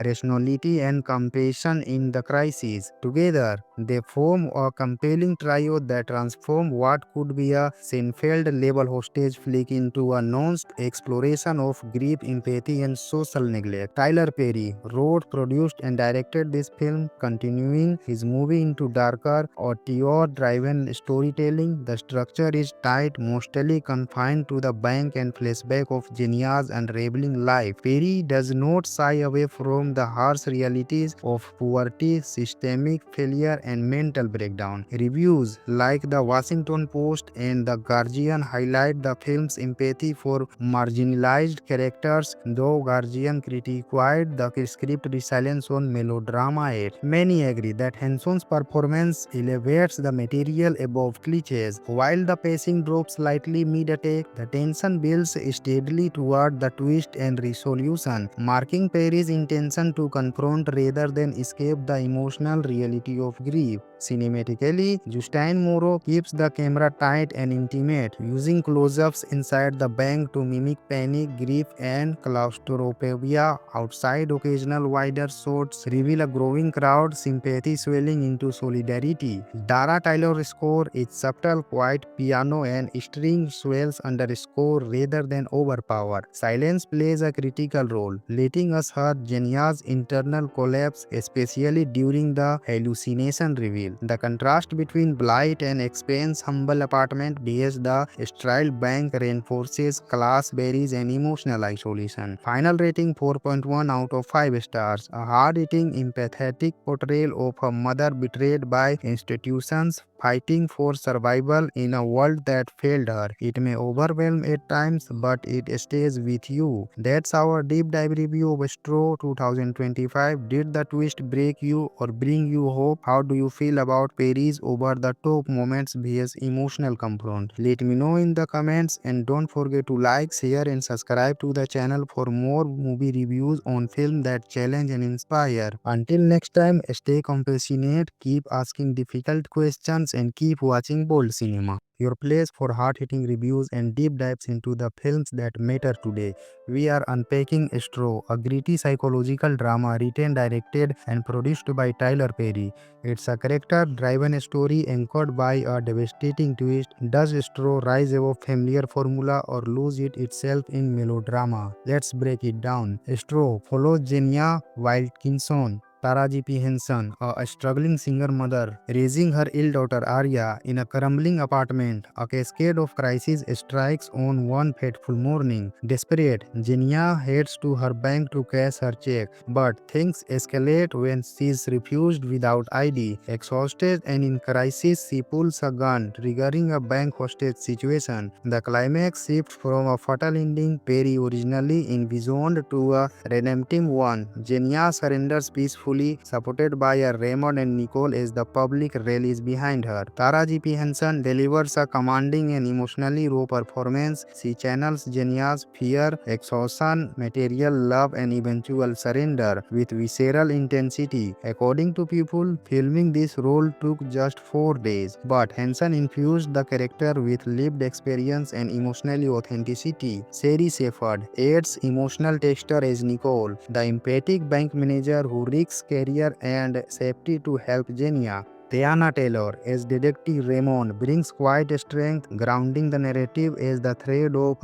rationality and compassion in the crisis. Together, they form a compelling trio that transform what could be a Seinfeld-level hostage flick into a nuanced exploration of grief, empathy, and social neglect. Tyler Perry wrote, produced, and directed this film, continuing his movie into darker, auteur-driven storytelling. The structure is tight, mostly confined to the bank and flashback of Genia's unraveling life. Perry does not shy away from the harsh realities of poverty, systemic failure, and mental breakdown. Reviews like the Washington Post and the Guardian highlight the film's empathy for marginalized characters, though Guardian criticized the script resilience on melodrama. Many agree that Henson's performance elevates the material above cliches. While the pacing drops slightly mid-attack, the tension builds steadily toward the twist and resolution, marking Perry's intention to confront rather than escape the emotional reality of grief. Cinematically, Justin Moreau keeps the camera tight and intimate, using close-ups inside the bank to mimic panic, grief, and claustrophobia. Outside, occasional wider shots reveal a growing crowd, sympathy swelling into solidarity. Dara Taylor's score is subtle, quiet piano and string swells under score rather than overpower. Silence plays a critical role, letting us hear Genia's internal collapse, especially during the hallucination reveal. The contrast between blight and expense humble apartment vs the sterile bank reinforces class barriers and emotional isolation. Final rating 4.1 out of 5 stars. A hard-hitting, empathetic portrayal of a mother betrayed by institutions fighting for survival in a world that failed her. It may overwhelm at times, but it stays with you. That's our deep dive review of Straw 2025. Did the twist break you or bring you hope? How do you feel about Perry's over the top moments vs emotional confront? Let me know in the comments, and don't forget to like, share, and subscribe to the channel for more movie reviews on film that challenge and inspire. Until next time, stay compassionate, keep asking difficult questions, and keep watching Bold Cinema, your place for hard-hitting reviews and deep dives into the films that matter today. We are unpacking Straw, a gritty psychological drama written, directed, and produced by Tyler Perry. It's a character-driven story anchored by a devastating twist. Does Straw rise above familiar formula or lose it itself in melodrama? Let's break it down. Straw follows Jenia Wilkinson, Taraji P. Henson, a struggling single mother, raising her ill daughter Arya in a crumbling apartment. A cascade of crises strikes on one fateful morning. Desperate, Jenia heads to her bank to cash her check, but things escalate when she is refused without ID. Exhausted and in crisis, she pulls a gun, triggering a bank hostage situation. The climax shifts from a fatal ending Perry originally envisioned to a redemptive one. Jenia surrenders peacefully, supported by her Raymond and Nicole as the public rallies behind her. Taraji P. Henson delivers a commanding and emotionally raw performance. She channels Genia's fear, exhaustion, material love, and eventual surrender with visceral intensity. According to people, filming this role took just 4 days, but Henson infused the character with lived experience and emotional authenticity. Sherry Shepherd adds emotional texture as Nicole, the empathic bank manager who risks career and safety to help Jenia. Tiana Taylor as Detective Raymond brings quiet strength, grounding the narrative as the thread of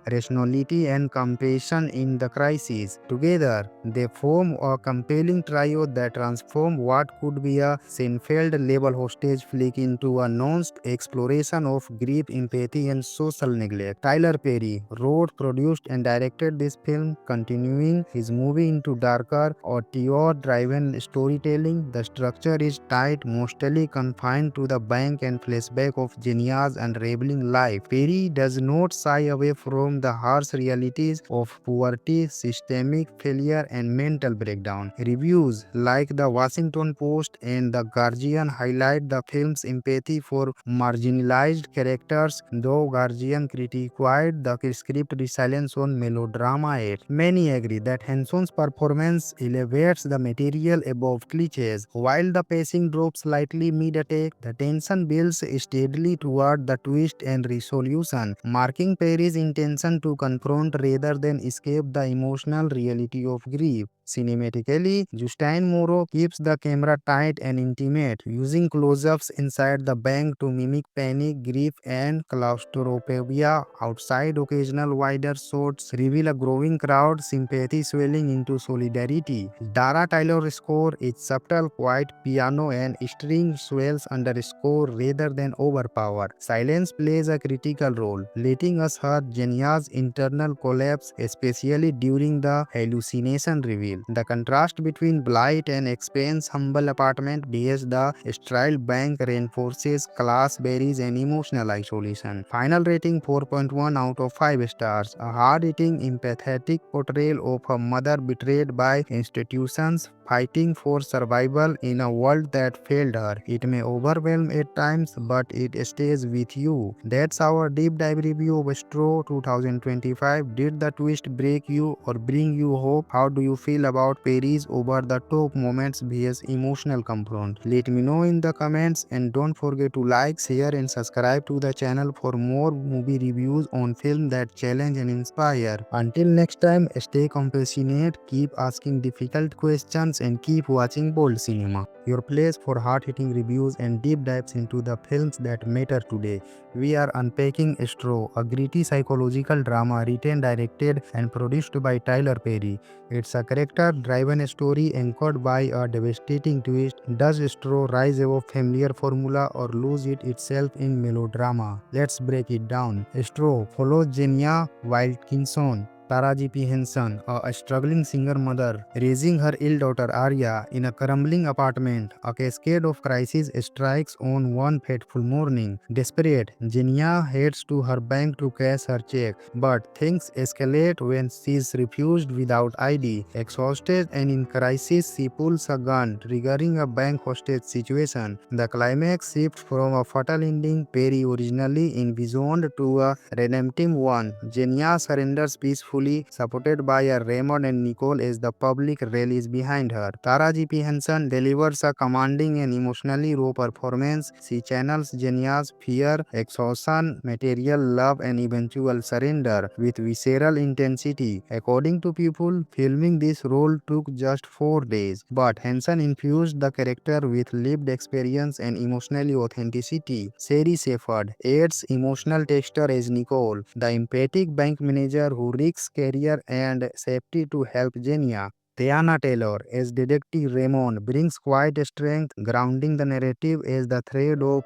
rationality and compassion in the crisis. Together, they form a compelling trio that transform what could be a Seinfeld-level hostage flick into a nuanced exploration of grief, empathy, and social neglect. Tyler Perry wrote, produced, and directed this film, continuing his movie into darker, auteur-driven storytelling. The structure is tight, mostly confined to the bank and flashback of Genia's unraveling life. Perry does not shy away from the harsh realities of poverty, systemic failure, and mental breakdown. Reviews like the Washington Post and the Guardian highlight the film's empathy for marginalized characters, though Guardian criticized the script resilience on melodrama yet. Many agree that Henson's performance elevates the material above cliches. While the pacing drops slightly mid-attack, the tension builds steadily toward the twist and resolution, marking Perry's intention to confront rather than escape the emotional reality of grief. Cinematically, Justine Moreau keeps the camera tight and intimate, using close-ups inside the bank to mimic panic, grief, and claustrophobia. Outside, occasional wider shots reveal a growing crowd, sympathy swelling into solidarity. Dara Taylor's score is subtle, quiet piano and string swells underscore rather than overpower. Silence plays a critical role, letting us hear Genia's internal collapse, especially during the hallucination reveal. The contrast between Blight and Expense's humble apartment vs the sterile bank reinforces class barriers and emotional isolation. Final rating 4.1 out of 5 stars. A hard-hitting, empathetic portrayal of a mother betrayed by institutions fighting for survival in a world that failed her. It may overwhelm at times, but it stays with you. That's our deep dive review of Straw 2025. Did the twist break you or bring you hope? How do you feel about Perry's over-the-top moments vs emotional confront? Let me know in the comments, and don't forget to like, share, and subscribe to the channel for more movie reviews on film that challenge and inspire. Until next time, stay compassionate, keep asking difficult questions, and keep watching Bold Cinema, your place for hard-hitting reviews and deep dives into the films that matter today. We are unpacking Straw, a gritty psychological drama written, directed, and produced by Tyler Perry. It's a character-driven story anchored by a devastating twist. Does Straw rise above familiar formula or lose it itself in melodrama? Let's break it down. Straw follows Genia Wilkinson, Taraji P. Henson, a struggling single mother, raising her ill daughter Arya in a crumbling apartment. A cascade of crises strikes on one fateful morning. Desperate, Genia heads to her bank to cash her check, but things escalate when she is refused without ID. Exhausted and in crisis, she pulls a gun, triggering a bank hostage situation. The climax shifts from a fatal ending Perry originally envisioned to a redemptive one. Genia surrenders peacefully, supported by Raymond and Nicole as the public rallies behind her. Taraji P. Henson delivers a commanding and emotionally raw performance. She channels Genia's fear, exhaustion, material love, and eventual surrender with visceral intensity. According to people, filming this role took just 4 days, but Henson infused the character with lived experience and emotional authenticity. Sherry Shepherd adds emotional texture as Nicole, the empathic bank manager who risks career and safety to help Genia. Tiana Taylor as Detective Raymond brings quiet strength, grounding the narrative as the thread of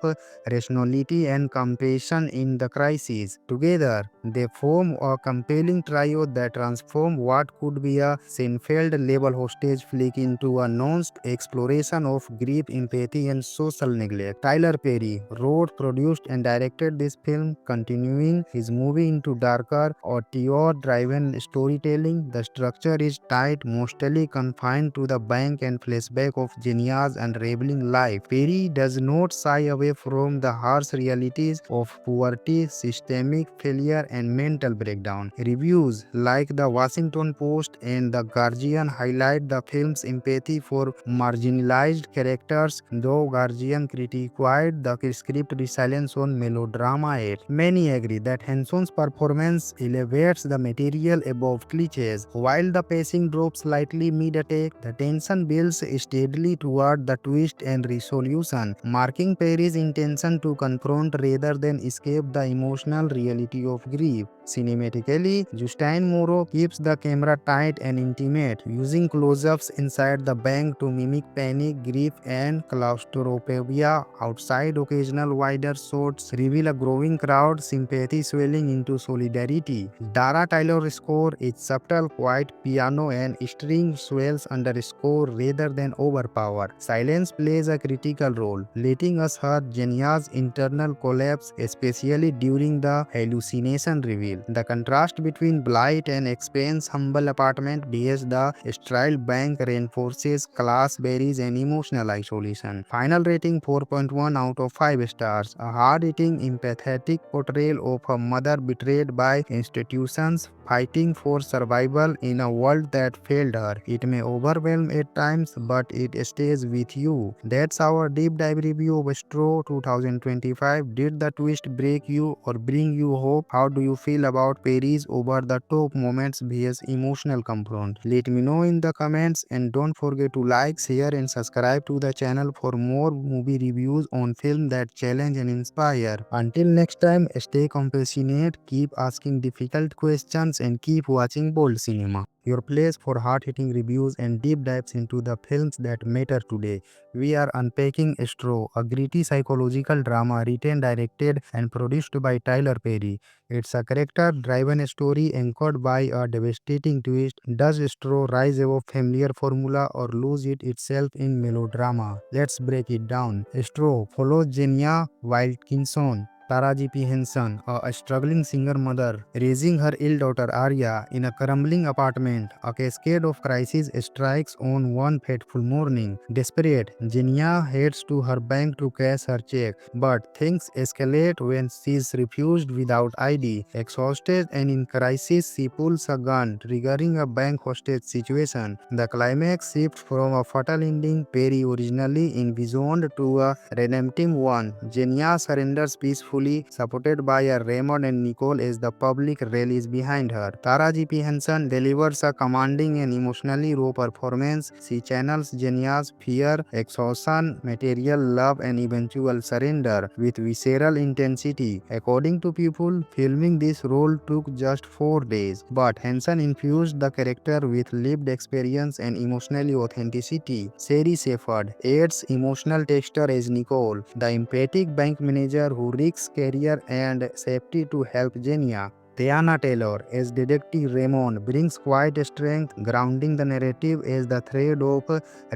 rationality and compassion in the crisis. Together, they form a compelling trio that transform what could be a Seinfeld-level hostage flick into a nuanced exploration of grief, empathy, and social neglect. Tyler Perry wrote, produced, and directed this film, continuing his movie into darker, auteur-driven storytelling. The structure is tight, mostly confined to the bank and flashback of Genia's unraveling life. Perry does not shy away from the harsh realities of poverty, systemic failure, and mental breakdown. Reviews like the Washington Post and the Guardian highlight the film's empathy for marginalized characters, though Guardian criticized the script resilience on melodrama yet. Many agree that Henson's performance elevates the material above cliches. While the pacing drops slightly slightly mid-attack, the tension builds steadily toward the twist and resolution, marking Perry's intention to confront rather than escape the emotional reality of grief. Cinematically, Justin Moreau keeps the camera tight and intimate, using close-ups inside the bank to mimic panic, grief, and claustrophobia. Outside, occasional wider shots reveal a growing crowd, sympathy swelling into solidarity. Dara Taylor's score is subtle, quiet piano and string swells underscore rather than overpower. Silence plays a critical role, letting us hear Jenya's internal collapse, especially during the hallucination reveal. The contrast between Blight and Expense's humble apartment vs the sterile bank reinforces class barriers and emotional isolation. Final rating 4.1 out of 5 stars. A hard-hitting, empathetic portrayal of a mother betrayed by institutions fighting for survival in a world that failed her. It may overwhelm at times, but it stays with you. That's our deep dive review of Straw 2025. Did the twist break you or bring you hope? How do you feel about Perry's over the top moments vs emotional confront? Let me know in the comments, and don't forget to like, share and subscribe to the channel for more movie reviews on film that challenge and inspire. Until next time, stay compassionate, keep asking difficult questions and keep watching bold cinema, your place for hard-hitting reviews and deep dives into the films that matter today. We are unpacking Straw, a gritty psychological drama written, directed, and produced by Tyler Perry. It's a character-driven story anchored by a devastating twist. Does Straw rise above familiar formula or lose it itself in melodrama? Let's break it down. Straw follows Jenya Wilkinson, Taraji P. Henson, a struggling single mother, raising her ill daughter Arya in a crumbling apartment. A cascade of crises strikes on one fateful morning. Desperate, Jenya heads to her bank to cash her check, but things escalate when she is refused without ID. Exhausted and in crisis, she pulls a gun, triggering a bank hostage situation. The climax shifts from a fatal ending Perry originally envisioned to a redemptive one. Jenya surrenders peacefully, supported by Raymond and Nicole as the public rallies behind her. Taraji P. Henson delivers a commanding and emotionally raw performance. She channels Jenya's fear, exhaustion, material love, and eventual surrender with visceral intensity. According to people, filming this role took just 4 days, but Henson infused the character with lived experience and emotional authenticity. Sherry Shepherd adds emotional texture as Nicole, the empathic bank manager who risks career and safety to help Jenya. Tiana Taylor as Detective Raymond brings quiet strength, grounding the narrative as the thread of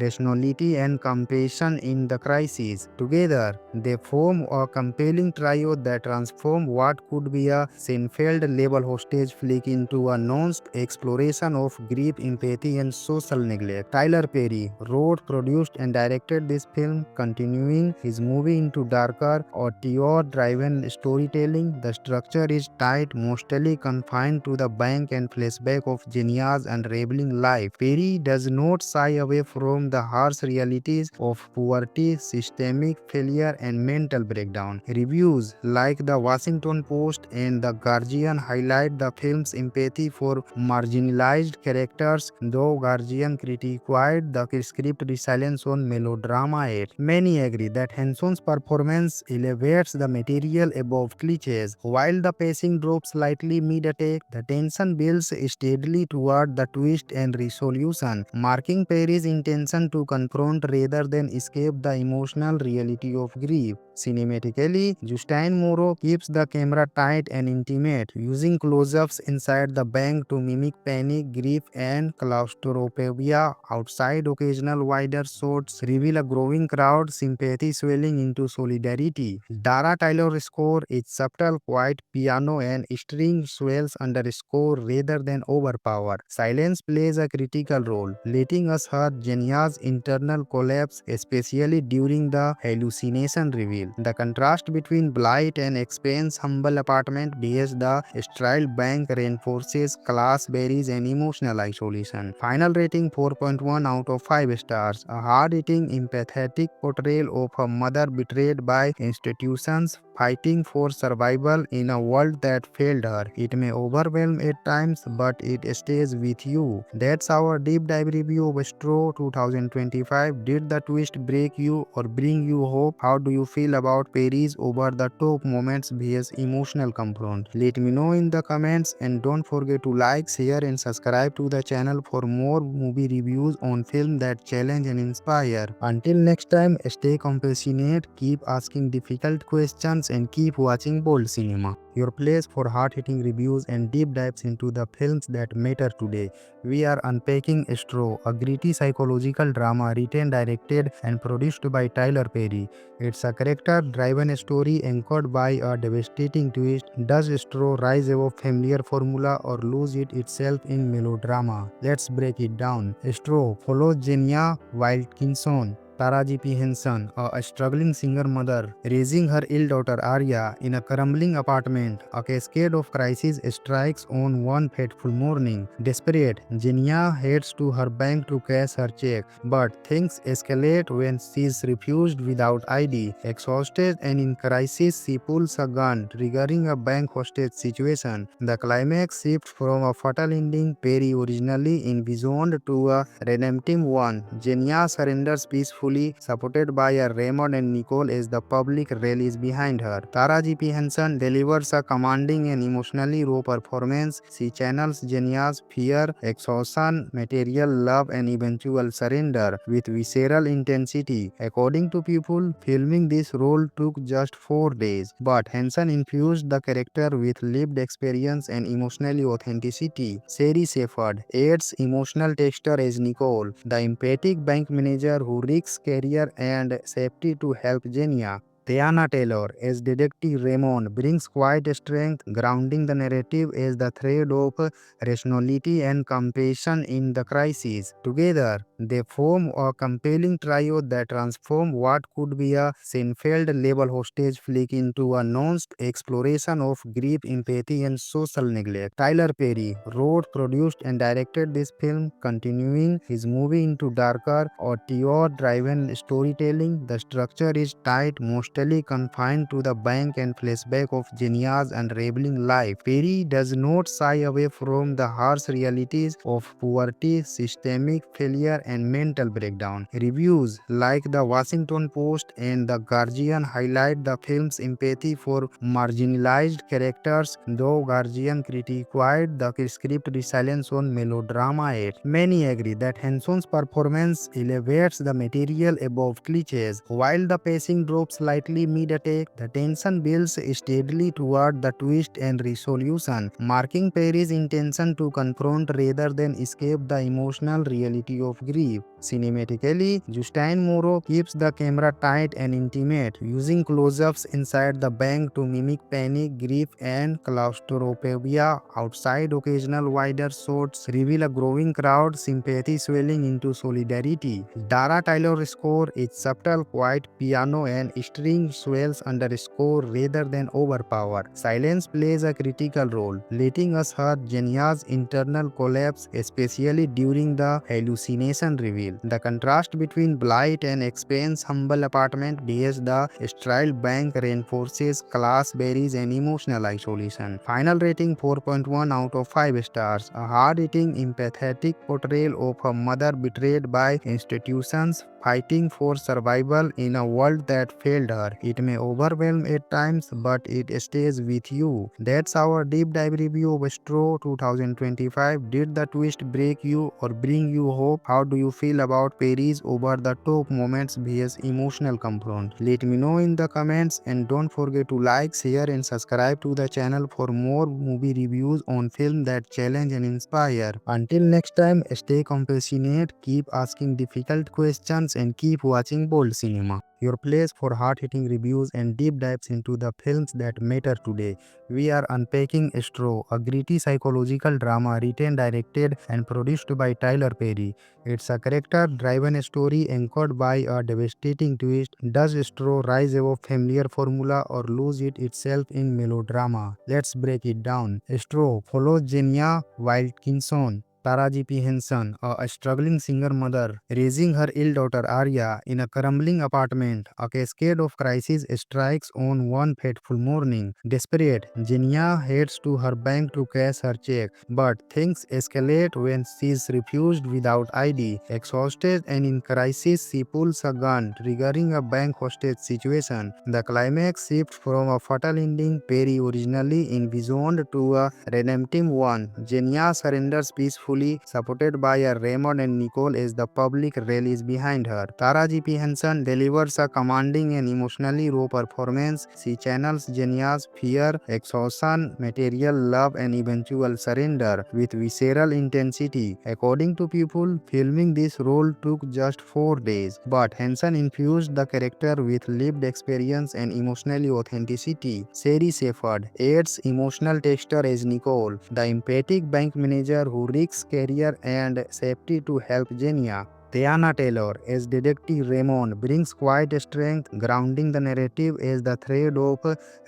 rationality and compassion in the crisis. Together, they form a compelling trio that transform what could be a Seinfeld-level hostage flick into a nuanced exploration of grief, empathy, and social neglect. Tyler Perry wrote, produced, and directed this film, continuing his movie into darker, auteur-driven storytelling. The structure is tight, mostly confined to the bank and flashback of Jenya's unraveling life. Perry does not shy away from the harsh realities of poverty, systemic failure, and mental breakdown. Reviews like the Washington Post and The Guardian highlight the film's empathy for marginalized characters, though Guardian criticized the script resilience on melodrama. Many agree that Henson's performance elevates the material above cliches, while the pacing drops slightly mid-attack. The tension builds steadily toward the twist and resolution, marking Perry's intention to confront rather than escape the emotional reality of grief. Cinematically, Justin Moreau keeps the camera tight and intimate, using close-ups inside the bank to mimic panic, grief, and claustrophobia. Outside, occasional wider shots reveal a growing crowd, sympathy swelling into solidarity. Dara Taylor's score is subtle, quiet piano and string swells underscore rather than overpower. Silence plays a critical role, letting us hear Jenya's internal collapse, especially during the hallucination reveal. The contrast between Blight and Expense's humble apartment vs the sterile bank reinforces class barriers and emotional isolation. Final rating 4.1 out of 5 stars. A hard-hitting, empathetic portrayal of a mother betrayed by institutions fighting for survival in a world that failed her. her. It may overwhelm at times, but it stays with you. That's our deep dive review of Straw 2025. Did the twist break you or bring you hope? How do you feel about Perry's over the top moments vs emotional confront? Let me know in the comments, and don't forget to like, share and subscribe to the channel for more movie reviews on film that challenge and inspire. Until next time, stay compassionate, keep asking difficult questions and keep watching bold cinema. Your place for hard-hitting reviews and deep dives into the films that matter today. We are unpacking Straw, a gritty psychological drama written, directed and produced by Tyler Perry. It's a character-driven story anchored by a devastating twist. Does Straw rise above familiar formula or lose it itself in melodrama? Let's break it down. Straw follows Jenya Wilkinson, Taraji P. Henson, a struggling single mother, raising her ill daughter Arya in a crumbling apartment. A cascade of crises strikes on one fateful morning. Desperate, Jenya heads to her bank to cash her check, but things escalate when she is refused without ID. Exhausted and in crisis, she pulls a gun, triggering a bank hostage situation. The climax shifts from a fatal ending Perry originally envisioned to a redemptive one. Jenya surrenders peacefully, supported by her Raymond and Nicole as the public rallies behind her. Taraji P. Henson delivers a commanding and emotionally raw performance. She channels Jenya's fear, exhaustion, material love and eventual surrender with visceral intensity. According to people, filming this role took just 4 days, but Henson infused the character with lived experience and emotional authenticity. Sherry Shepherd adds emotional texture as Nicole, the empathic bank manager who risks career and safety to help Jenya. Tiana Taylor as Detective Raymond brings quiet strength, grounding the narrative as the thread of rationality and compassion in the crisis. Together, they form a compelling trio that transform what could be a Seinfeld-level hostage flick into a nuanced exploration of grief, empathy, and social neglect. Tyler Perry wrote, produced, and directed this film, continuing his movie into darker, auteur-driven storytelling. The structure is tight, mostly confined to the bank and flashback of Jenya's unraveling life. Perry does not shy away from the harsh realities of poverty, systemic failure, and mental breakdown. Reviews like the Washington Post and The Guardian highlight the film's empathy for marginalized characters, though Guardian criticized the script resilience on melodrama. Yet many agree that Henson's performance elevates the material above cliches. While the pacing drops slightly mid-attack, the tension builds steadily toward the twist and resolution, marking Perry's intention to confront rather than escape the emotional reality of grief. Cinematically, Justin Moreau keeps the camera tight and intimate, using close-ups inside the bank to mimic panic, grief, and claustrophobia. Outside, occasional wider shots reveal a growing crowd, sympathy swelling into solidarity. Dara Taylor's score is subtle, quiet piano and string swells underscore rather than overpower. Silence plays a critical role, letting us hear Jenya's internal collapse, especially during the hallucination reveal. The contrast between blight and expense humble apartment vs the sterile bank reinforces class barriers and emotional isolation. Final rating 4.1 out of 5 stars. A hard-hitting, empathetic portrayal of a mother betrayed by institutions fighting for survival in a world that failed her. It may overwhelm at times, but it stays with you. That's our deep dive review of Straw 2025. Did the twist break you or bring you hope? How do you feel about Perry's over-the-top moments vs emotional confront? Let me know in the comments, and don't forget to like, share and subscribe to the channel for more movie reviews on film that challenge and inspire. Until next time, stay compassionate, keep asking difficult questions and keep watching bold cinema. Your place for hard-hitting reviews and deep dives into the films that matter today. We are unpacking Straw, a gritty psychological drama written, directed and produced by Tyler Perry. It's a character-driven story anchored by a devastating twist. Does Straw rise above familiar formula or lose it itself in melodrama? Let's break it down. Straw follows Jenya Wilkinson, Taraji P. Henson, a struggling single mother, raising her ill daughter Arya in a crumbling apartment. A cascade of crises strikes on one fateful morning. Desperate, Jenia heads to her bank to cash her check, but things escalate when she is refused without ID. Exhausted and in crisis, she pulls a gun, triggering a bank hostage situation. The climax shifts from a fatal ending Perry originally envisioned to a redemptive one. Jenia surrenders peacefully, supported by a Raymond and Nicole as the public rallies behind her. Taraji P. Henson delivers a commanding and emotionally raw performance. She channels Jenia's fear, exhaustion, material love, and eventual surrender with visceral intensity. According to people, filming this role took just 4 days, but Henson infused the character with lived experience and emotional authenticity. Sherry Shepherd adds emotional texture as Nicole, the empathic bank manager who risks career and safety to help Jenia. Tiana Taylor as Detective Raymond brings quiet strength, grounding the narrative as the thread of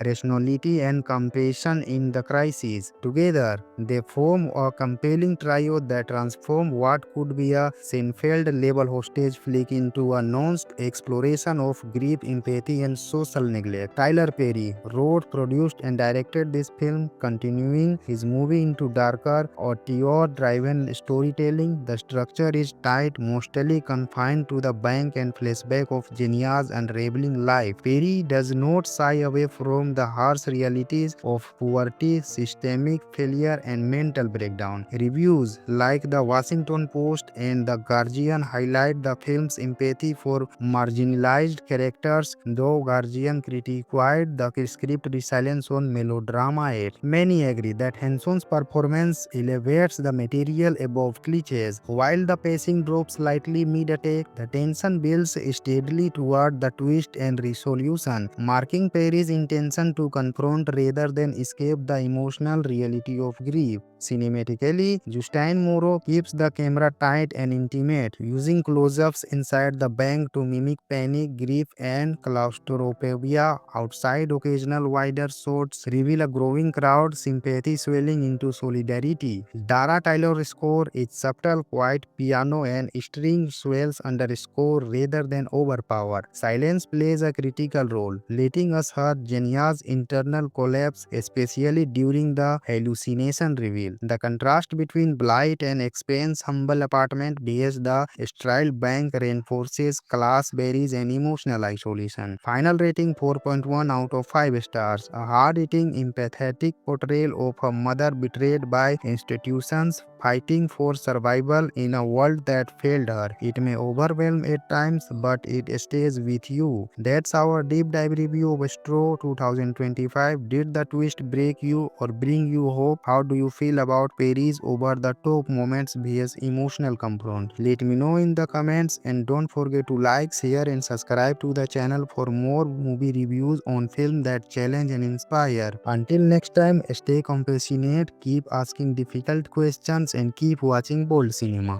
rationality and compassion in the crisis. Together, they form a compelling trio that transform what could be a Seinfeld-level hostage flick into a nuanced exploration of grief, empathy, and social neglect. Tyler Perry wrote, produced, and directed this film, continuing his movie into darker, auteur-driven storytelling. The structure is tight, mostly confined to the bank and flashback of Genia's unraveling life. Perry does not shy away from the harsh realities of poverty, systemic failure, and mental breakdown. Reviews like the Washington Post and the Guardian highlight the film's empathy for marginalized characters, though Guardian criticized the script resilience on melodrama. Many agree that Henson's performance elevates the material above cliches. While the pacing drops slightly mid-attack, the tension builds steadily toward the twist and resolution, marking Perry's intention to confront rather than escape the emotional reality of grief. Cinematically, Justin Moreau keeps the camera tight and intimate, using close-ups inside the bank to mimic panic, grief, and claustrophobia. Outside, occasional wider shots reveal a growing crowd, sympathy swelling into solidarity. Dara Taylor's score is subtle, quiet piano and string swells under score rather than overpower. Silence plays a critical role, letting us hear Genia's internal collapse, especially during the hallucination reveal. The contrast between blight and expense humble apartment vs the sterile bank reinforces class barriers and emotional isolation. Final rating 4.1 out of 5 stars. A hard-hitting, empathetic portrayal of a mother betrayed by institutions fighting for survival in a world that failed her. It may overwhelm at times, but it stays with you. That's our deep dive review of Straw 2025. Did the twist break you or bring you hope? How do you feel about Perry's over the top moments vs emotional comfort? Let me know in the comments, and don't forget to like, share, and subscribe to the channel for more movie reviews on film that challenge and inspire. Until next time, stay compassionate, keep asking difficult questions, and keep watching bold cinema.